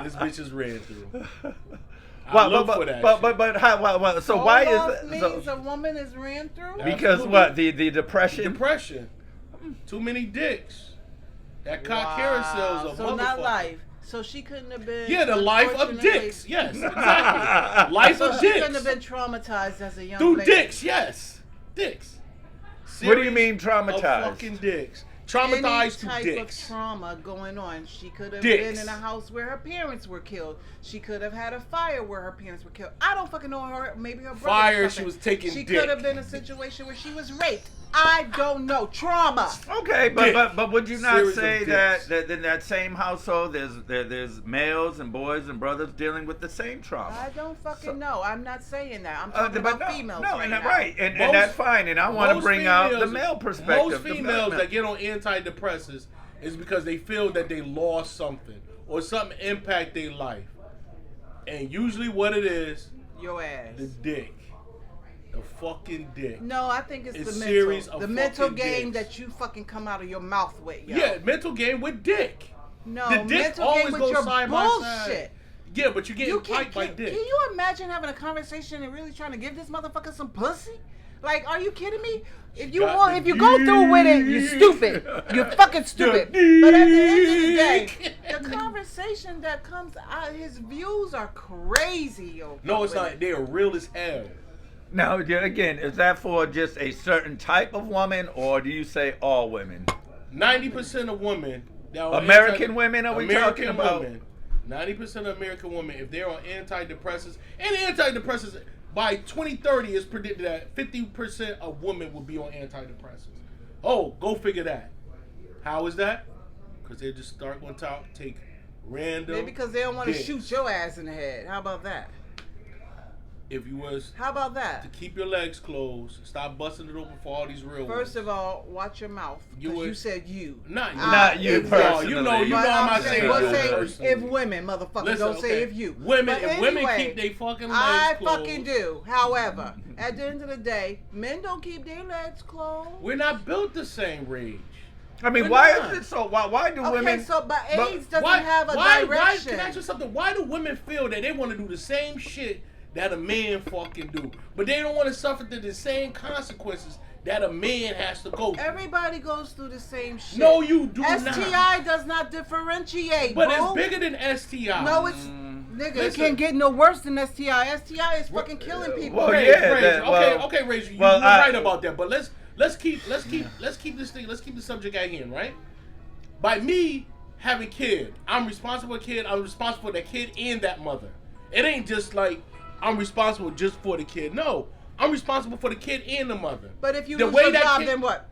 this bitch is ran through. I look for that. But how? So why Zoloft is means so, a woman is ran through? Yeah. because Absolutely. what the depression? Depression. Too many dicks. That cock carousel is a So motherfucker. not life. So she couldn't have been. Yeah, the life of unfortunately- dicks. Yes, exactly. Life So of she couldn't have dicks. been traumatized as a young Through lady. dicks, yes. Dicks. What do you Series mean of traumatized? fucking dicks. Any Traumatized type to dicks. of trauma going on. She could have Dicks. been in a house where her parents were killed. She could have had a fire where her parents were killed. I don't fucking know her. Maybe her brother. Fire, or she something. was taking She dick. could have been in a situation where she was raped. I don't know. Trauma. Okay, Dick. but would you not Series of say dicks. that in that same household there's males and boys and brothers dealing with the same trauma? I don't fucking So- know. I'm not saying that. I'm Uh, talking but about no, females. no, right and now. right, and Most- that's fine. And I want to Most bring out the females- male perspective. Most the females male- that get on antidepressants is because they feel that they lost something or something impact their life. And usually what it is, Your ass. the dick. The fucking dick. No, I think it's It's the series mental. of The mental fucking game dicks. that you fucking come out of your mouth with, yo. Yeah, mental game with dick. No, the dick mental always game with goes your side by bullshit. side. Yeah, but you're getting You can't, piped by dick. can you imagine having a conversation and really trying to give this motherfucker some pussy? Like, are you kidding me? If you got want, the if you go through with it, you're stupid. You're fucking stupid. But at the end of the day, the conversation that comes out, his views are crazy, yo. No, it's not. They are real as hell. Now, again, is that for just a certain type of woman, or do you say all women? 90% of women that are American women, are we talking about? Women, 90% of American women, if they're on antidepressants, and antidepressants, by 2030, it's predicted that 50% of women will be on antidepressants. Oh, go figure that. How is that? Because they just start going to take random. Maybe because they don't want to dicks. shoot your ass in the head. How about that? If you was How about to that? keep your legs closed, stop busting it open for all these real First ones. of all, watch your mouth. You said you. Not you. Not you personally. You know I'm not saying We'll you say personally. if women, motherfucker. Listen, Don't say if you. Women, But if women anyway, keep their fucking legs I closed. fucking do. However, at the end of the day, men don't keep their legs closed. We're not built the same range. I mean, We're why not. is it so? Why do Okay, women? so but AIDS doesn't Why- have a why, direction. Can I ask you something? Why do women feel that they want to do the same shit that a man fucking do, but they don't want to suffer the same consequences that a man has to go through? Everybody goes through the same shit. No, you do STI not. STI does not differentiate, But bro. it's bigger than STI. No, it's nigga. It Listen. can't get no worse than STI. STI is fucking killing people. Well, Ray, yeah, Ray, that- well- okay, Ray, you're well, right about that. But let's keep this thing. Let's keep the subject at hand, right? By me having kid, I'm responsible for a kid. I'm responsible for that kid and that mother. It ain't just like I'm responsible just for the kid. No, I'm responsible for the kid and the mother. But if you The lose way your that job, kid- then what?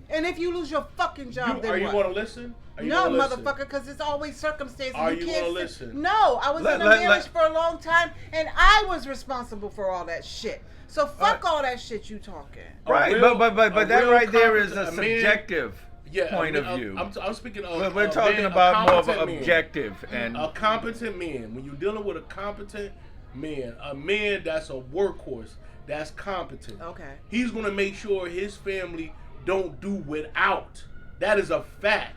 And if you lose your fucking job, then Are you what? going to listen? Are you No, gonna listen? motherfucker, because it's always circumstances. Are you can't gonna sit- listen? No, I was Let- in a let- marriage let- for a long time, and I was responsible for all that shit. So fuck Right. all that shit you talking. Right, real- but a that real right there is a competent- man- subjective point of view. I'm speaking of. We're a talking man, about a more of an competent man. objective and A competent man. When you're dealing with a competent man, a man that's a workhorse, that's competent. Okay. He's gonna make sure his family don't do without. That is a fact.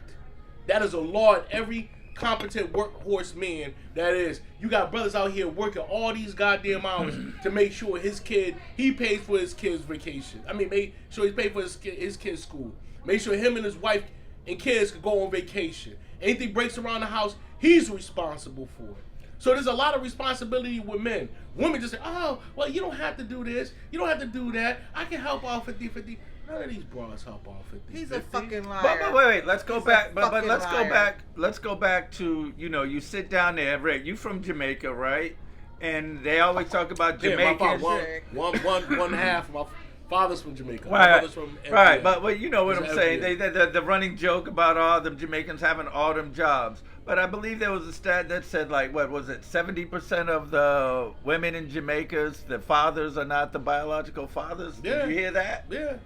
That is a law in every competent workhorse man. That is, you got brothers out here working all these goddamn hours to make sure he pays for his kid's vacation. I mean, make sure he pays for his kid's school. Make sure him and his wife and kids can go on vacation. Anything breaks around the house, he's responsible for it. So there's a lot of responsibility with men. Women just say, oh, well, you don't have to do this. You don't have to do that. I can help out 50-50. None of these bras help out 50-50. He's a fucking liar. But wait, let's go He's a back. But fucking let's go liar. back. Let's go back to you sit down there, Rick. You from Jamaica, right? And they always talk about Yeah, my Jamaicans. father, one half of my father's from Jamaica. My Right, mother's from right, FBA. but you know what He's I'm an saying. FBA. The running joke about all them Jamaicans having autumn jobs. But I believe there was a stat that said, like, what was it? 70% of the women in Jamaica's, the fathers are not the biological fathers. Yeah. Did you hear that? Yeah.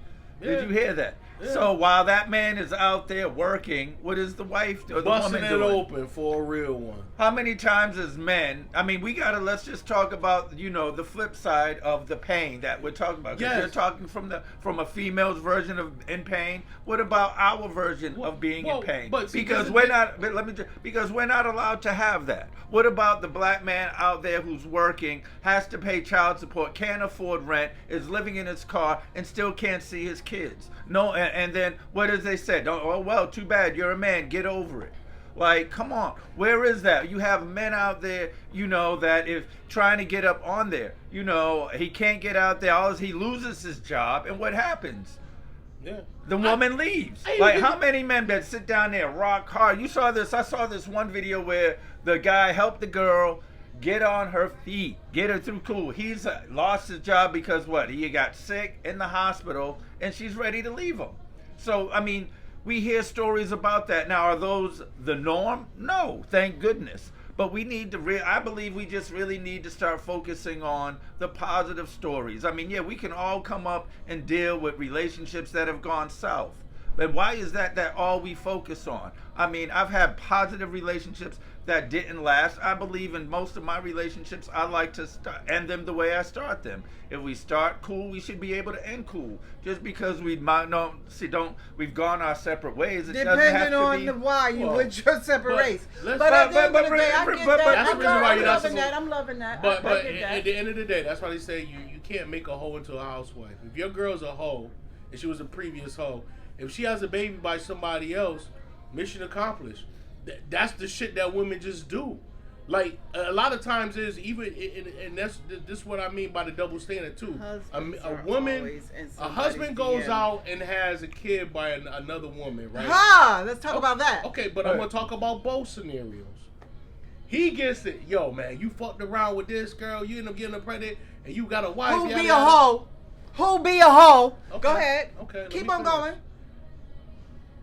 Did you hear that? Yeah. So while that man is out there working, what is the wife or the Busting woman it doing? open for a real one. How many times as men? I mean, let's just talk about the flip side of the pain that we're talking about. 'Cause Yes. You're talking from a female's version of in pain. What about our version of being in pain? but see, because this is we're the- not. But let me because we're not allowed to have that. What about the black man out there who's working, has to pay child support, can't afford rent, is living in his car, and still can't see his kids? No, and then what does they say? Oh well, too bad. You're a man. Get over it. Like, come on, where is that? You have men out there, that if trying to get up on there, he can't get out there. He loses his job, and what happens? Yeah. The woman leaves. Like, how many men that sit down there rock hard? You saw this. I saw this one video where the guy helped the girl get on her feet, get her through school. He's lost his job because what? He got sick in the hospital, and she's ready to leave him. So, I mean, we hear stories about that. Now, are those the norm? No, thank goodness. But we need to I believe we just really need to start focusing on the positive stories. I mean, yeah, we can all come up and deal with relationships that have gone south. But why is that all we focus on? I mean, I've had positive relationships that didn't last. I believe in most of my relationships, I like to end them the way I start them. If we start cool, we should be able to end cool. Just because we've gone our separate ways, it doesn't have Depending to on be. why you went your separate race. let's- But at the end but- of the day, I but- get but- that. that's the I'm reason why you're not loving that. supposed- I'm loving that. But I get at that. the end of the day, that's why they say you can't make a hoe into a housewife. If your girl's a hoe, and she was a previous hoe, if she has a baby by somebody else, mission accomplished. That's the shit that women just do. Like, a lot of times is even, and this what I mean by the double standard too. Husbands A are woman, always in a somebody's husband goes DM. out and has a kid by another woman, right? Ha! Let's talk about that. Okay, but I'm gonna talk about both scenarios. He gets it. Yo, man, you fucked around with this girl. You end up getting her pregnant, and you got a wife. Who be a hoe? Who be a hoe? Okay. Go ahead. Okay. Keep on going.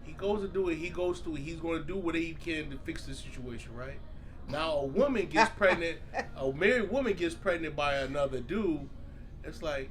He goes to do it. He goes through it. He's going to do what he can to fix the situation, right? Now, a woman gets pregnant. A married woman gets pregnant by another dude. It's like,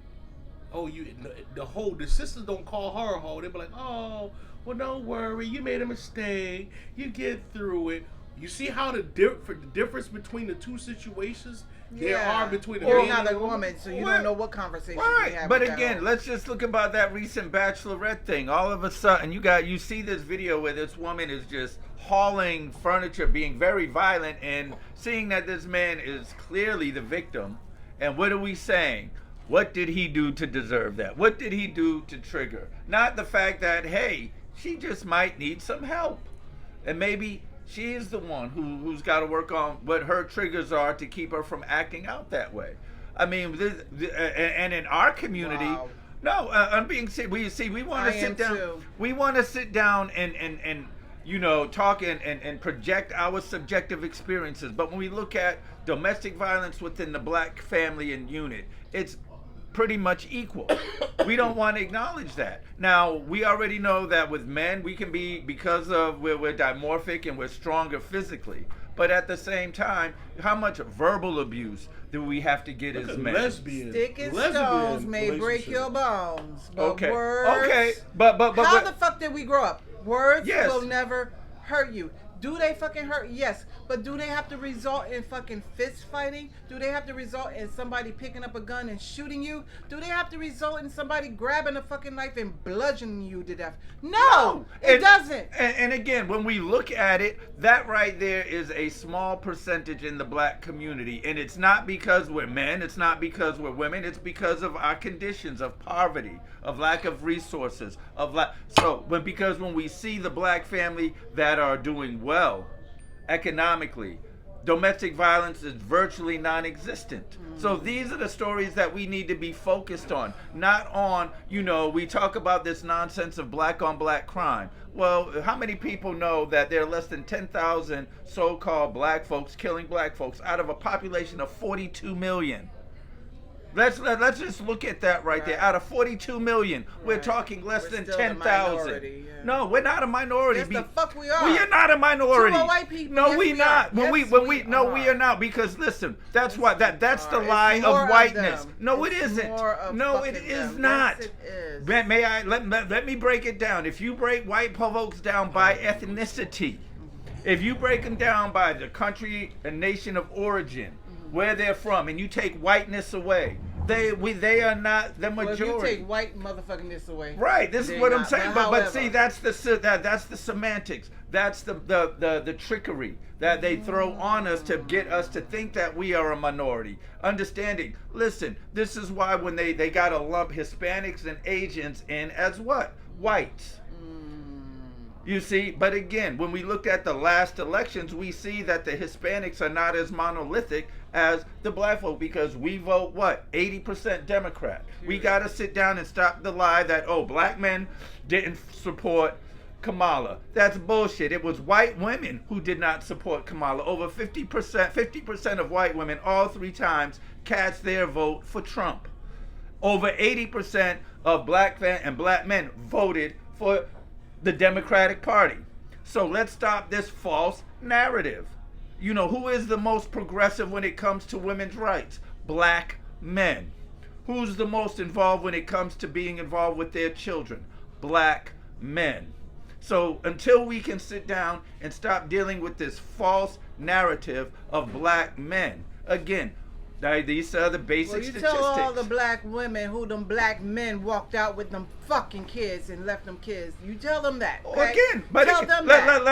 oh, the sisters don't call her a hoe. They be like, oh, well, don't worry. You made a mistake. You get through it. You see how the difference between the two situations there are between the You're man not and a the woman, so you don't know what conversation they have. But with again, that let's just look about that recent Bachelorette thing. All of a sudden, you see this video where this woman is just hauling furniture, being very violent, and seeing that this man is clearly the victim. And what are we saying? What did he do to deserve that? What did he do to trigger? Not the fact that, hey, she just might need some help. And maybe she is the one who's got to work on what her triggers are to keep her from acting out that way. I mean, and in our community, no, I'm being serious. We want to sit down. Too. We want to sit down and talk and project our subjective experiences. But when we look at domestic violence within the black family and unit, it's pretty much equal. We don't want to acknowledge that. Now, we already know that with men, we can be, because of we're dimorphic and we're stronger physically. But at the same time, how much verbal abuse do we have to get as men? Stick and stones may break your bones. But okay. Words, okay. But how the fuck did we grow up? Words yes. will never hurt you. Do they fucking hurt? Yes. But do they have to result in fucking fist fighting? Do they have to result in somebody picking up a gun and shooting you? Do they have to result in somebody grabbing a fucking knife and bludgeoning you to death? No, it doesn't. And again, when we look at it, that right there is a small percentage in the black community. And it's not because we're men. It's not because we're women. It's because of our conditions of poverty, of lack of resources, because when we see the black family that are doing well economically, domestic violence is virtually non-existent. So these are the stories that we need to be focused on, not on, we talk about this nonsense of black on black crime. Well, how many people know that there are less than 10,000 so-called black folks killing black folks out of a population of 42 million? Let's just look at that right there. Out of 42 million, we're talking less than 10,000. Yeah. No, we're not a minority. Yes, the fuck we are. We are not a minority. Two white people. No, yes, we not. We are not. Because listen, that's why that's the lie of whiteness. No, it isn't. No, it is not. Yes, it is. May I let me break it down? If you break white folks down by ethnicity, if you break them down by the country and nation of origin, where they're from, and you take whiteness away, they are not the majority. Well, if you take white motherfuckingness away, right? This is what I'm saying. But see, that's the semantics. That's the trickery that they throw on us to get us to think that we are a minority. Understanding. Listen, this is why when they got to lump Hispanics and Asians in as what? Whites. You see, but again, when we look at the last elections, we see that the Hispanics are not as monolithic as the black folk, because we vote, 80% Democrat. We got to sit down and stop the lie that, black men didn't support Kamala. That's bullshit. It was white women who did not support Kamala. Over 50% of white women, all three times, cast their vote for Trump. Over 80% of black men voted for the Democratic Party. So let's stop this false narrative. Who is the most progressive when it comes to women's rights? Black men. Who's the most involved when it comes to being involved with their children? Black men. So until we can sit down and stop dealing with this false narrative of black men, again, these are the basic statistics. Tell all the black women who them black men walked out with them fucking kids and left them kids. You tell them that. Okay? Again, but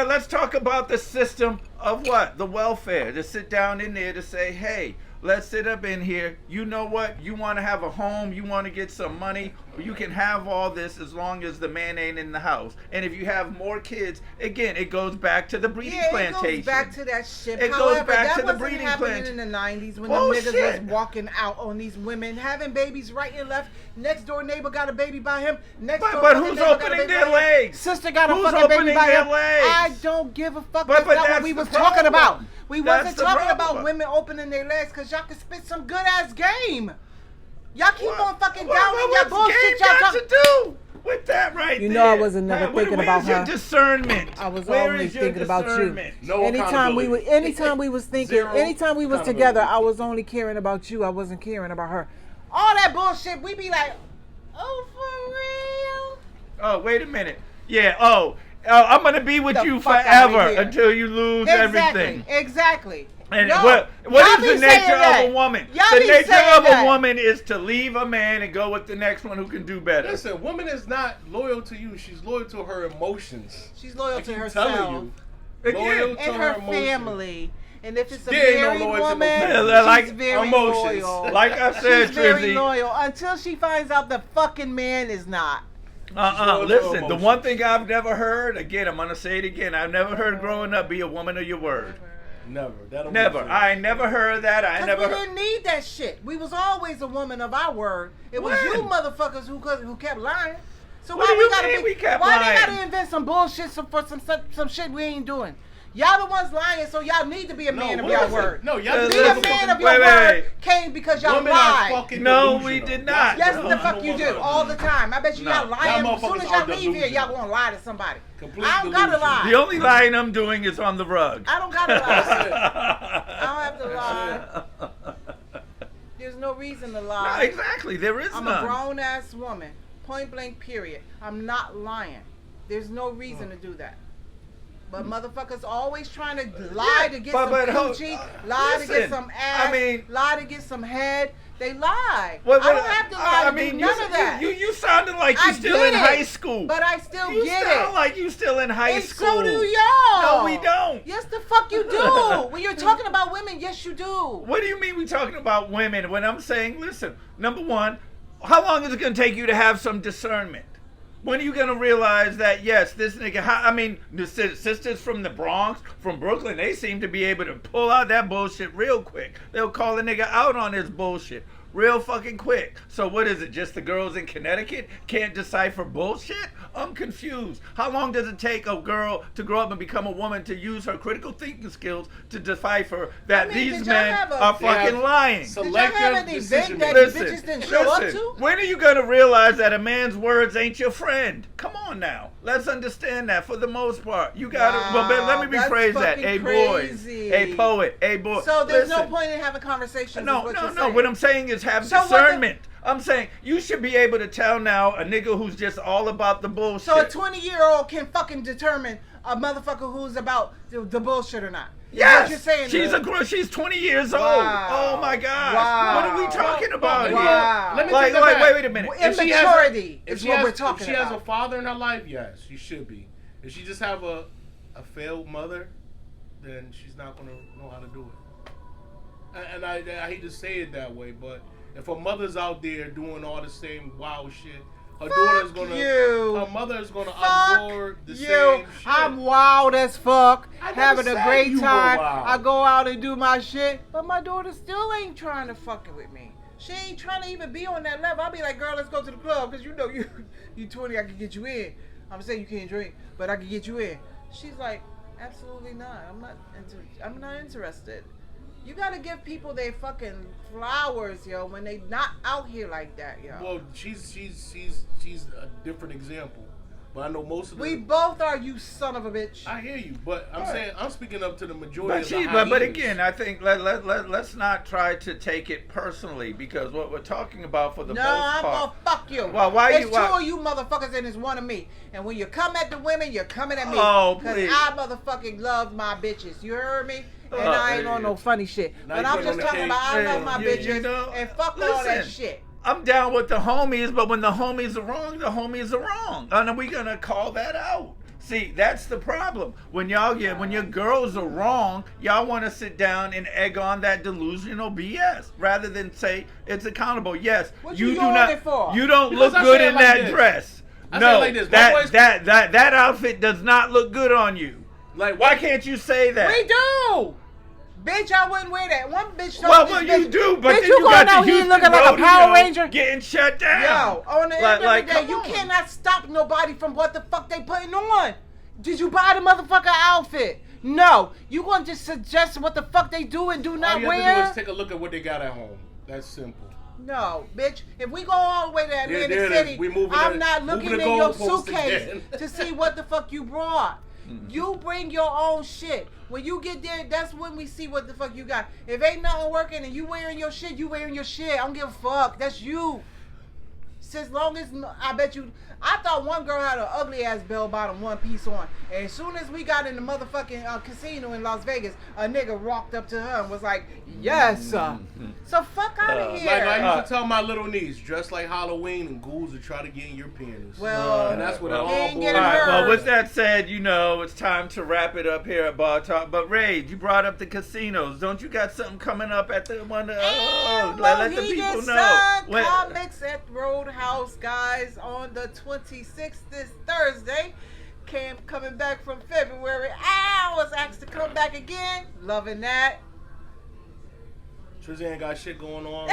let's talk about the system of what? The welfare. To sit down in there to say, hey, let's sit up in here. You know what? You want to have a home. You want to get some money. You can have all this as long as the man ain't in the house. And if you have more kids, again, it goes back to the breeding plantation. It goes back to that shit. It goes back to the breeding plantation. In the 90s when the niggas was walking out on these women, having babies right and left. Next door neighbor got a baby by him. Next But door but fucking who's neighbor got a opening baby their by him. legs? Sister got a Who's fucking baby opening by their him. legs? I don't give a fuck. But That's not that's what we the was talking problem. about. We That's wasn't the talking problem. about women opening their legs because y'all can spit some good ass game. Y'all keep on fucking What- down with your what's bullshit. game Y'all got talk- to do with that right You there? know I wasn't never Huh? thinking about Where's your her. discernment? I was Where always is your thinking about you. discernment? No Anytime we was thinking, Zero anytime we was accountability. together, I was only caring about you. I wasn't caring about her. all that bullshit. We be like, oh, for real? Oh, wait a minute. Yeah. I'm gonna be with The you fuck outta forever here. until you lose everything. Exactly. And No, what y'all is be the saying nature that. of a woman? Y'all The be nature saying of that. a woman is to leave a man and go with the next one who can do better. Listen, woman is not loyal to you. She's loyal to her emotions. She's loyal I to keep herself telling you. Loyal to and her emotions. family. And if it's a There ain't no married loyalty, woman, no family. Like she's very emotions. loyal. Like I said, She's very Trizzy. loyal until she finds out the fucking man is not. loyal to Listen, the emotions. one thing I've never heard, again, I'm gonna say it again. I've never heard growing up, be a woman of your word. Never. That'll Never. be I never heard that. I Because never we heard. didn't need that shit. We was always a woman of our word. It was When? you motherfuckers who kept lying. So What why do we you gotta mean be? we kept why lying? they gotta invent some bullshit for some shit we ain't doing? Y'all the ones lying, so y'all need to be a man of your listen. word. No, y'all Listen, Be a just man of wait, your wait. word came because y'all Women are lied. fucking No, delusional. we did not. Yes, No. the fuck you do all the time. I bet you No. y'all lying. Y'all As soon as motherfuckers y'all are leave here, delusional. y'all gonna lie to somebody. Complete I don't gotta delusion. lie. The only lying I'm doing is on the rug. I don't gotta lie. I I don't have to lie. There's no reason to No, lie. exactly. There is I'm none. a grown ass woman. Point blank, period. I'm not lying. There's no reason to do that. But motherfuckers always trying to lie to get some coochie, lie to get listen, some ass, I mean- lie to get some head. They lie. Well, I don't have to lie I to mean, do none of that. You sounded like I you still get in it, high school. But I still You get sound it. like you still in high And school. so do y'all. No, we don't. Yes, the fuck you do. When you're talking about women, yes, you do. What do you mean we talking about women when I'm saying, listen, number one, how long is it going to take you to have some discernment? When are you going to realize that, yes, this nigga, I mean, the sisters from the Bronx, from Brooklyn, they seem to be able to pull out that bullshit real quick. They'll call a nigga out on his bullshit real fucking quick. So what is it, just the girls in Connecticut can't decipher bullshit? I'm confused. How long does it take a girl to grow up and become a woman to use her critical thinking skills to decipher that I mean, these did y'all men have a- are They have fucking lying? Did y'all have an event that Listen, bitches didn't show up to? when are you gonna realize that a man's words ain't your friend? Come on now, let's understand that for the most part. You gotta. Wow, well, let me that's rephrase that. fucking Hey boys, crazy. hey poet, hey boy. So there's no Listen, point in having conversations. No, is what no, you're no. saying. What I'm saying is have So what the- discernment. I'm saying you should be able to tell now a nigga who's just all about the bullshit. So a 20-year-old can fucking determine a motherfucker who's about the bullshit or not. Is Yes, what you're saying, she's though. a girl. She's 20 years old. Wow. Oh my gosh, Wow. what are we talking about Wow. Let me here? take that Like, back. wait a minute. If she has a- Immaturity If is she what has, we're talking if she has a about. father in her life, yes, she should be. If she just have a failed mother, then she's not gonna know how to do it. And I hate to say it that way, but if her mother's out there doing all the same wild shit, her daughter's gonna, you. her mother is gonna Fuck absorb the you. same shit. I'm wild as fuck, I never having a said great you were time. wild. I go out and do my shit, but my daughter still ain't trying to fucking with me. She ain't trying to even be on that level. I'll be like, girl, let's go to the club because you know you 20, I can get you in. I'm saying you can't drink, but I can get you in. She's like, absolutely not. I'm not interested. You gotta give people their fucking flowers, yo, when they not out here like that, yo. Well, she's a different example, but I know most of the. We both are, you son of a bitch. I hear you, but I'm saying I'm speaking up to the majority But, of she, the but hyenas. again, I think let's not try to take it personally because what we're talking about for the No, most I'm part. gonna fuck you. Well, why There's you- two why- of you motherfuckers and there's one of me. And when you come at the women, you're coming at me. Oh, Because please. I motherfucking love my bitches. You heard me? And I ain't on no funny shit. Now But you I'm put just on the talking cake. about I love Hey, my you bitches know, and fuck all that listen. shit. I'm down with the homies, but when the homies are wrong, the homies are wrong. And we gonna call that out. See, that's the problem. When when your girls are wrong, y'all want to sit down and egg on that delusional BS rather than say it's accountable. Yes, What you you do doing not. it for? You don't Because look I good say it in like that this. dress. I say No, it like this. My that boys- that outfit does not look good on you. Like Why can't you say that? We do. Bitch, I wouldn't wear that. One bitch told Well, this well, bitch, you do, but Bitch, then you you got going out the here Houston looking like a rodeo Power Ranger? getting shut down. Yo, on the end Like, of the day, come you on. cannot stop nobody from what the fuck they putting on. Did you buy the motherfucker outfit? No. You gonna just suggest what the fuck they do and do All not you have to do wear? is take a look at what they got at home. That's simple. No, bitch. If we go all the way to Atlantic there it is. City, We moving I'm the- not moving looking the in your goalposts suitcase again. to see what the fuck you brought. You bring your own shit. When you get there, that's when we see what the fuck you got. If ain't nothing working and you wearing your shit, you wearing your shit. I don't give a fuck. That's you. As long as I bet you, I thought one girl had an ugly ass bell bottom one piece on, and as soon as we got in the motherfucking casino in Las Vegas, a nigga walked up to her and was like, "Yes, sir." So fuck out of here. Like I used to tell my little niece, dress like Halloween and ghouls will try to get in your panties. Well, and that's what it well, all ain't boils getting All right, hurt. down. well, with that said, it's time to wrap it up here at Bar Talk. But Ray, you brought up the casinos. Don't you got something coming up at the one? Let the people know. What- Comics at Roadhouse, guys, on the 26th this Thursday. Camp coming back from February. I was asked to come back again. Loving that. Trizzy ain't got shit going on.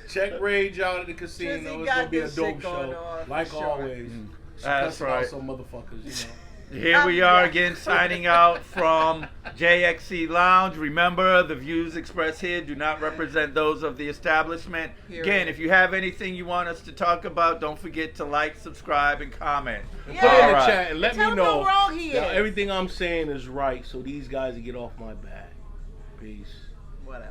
check Rage out at the casino. Trizzy It's got gonna be a this dope shit going show, on, for like sure. always. She That's cussing right. out some motherfuckers, you know. Here we are again, signing out from JXC Lounge. Remember, the views expressed here do not represent those of the establishment. Period. Again, if you have anything you want us to talk about, don't forget to like, subscribe, and comment. Yeah. Put it in All the right. chat and let Tell me him know how wrong he that is. everything I'm saying is right, so these guys will get off my back. Peace. Whatever.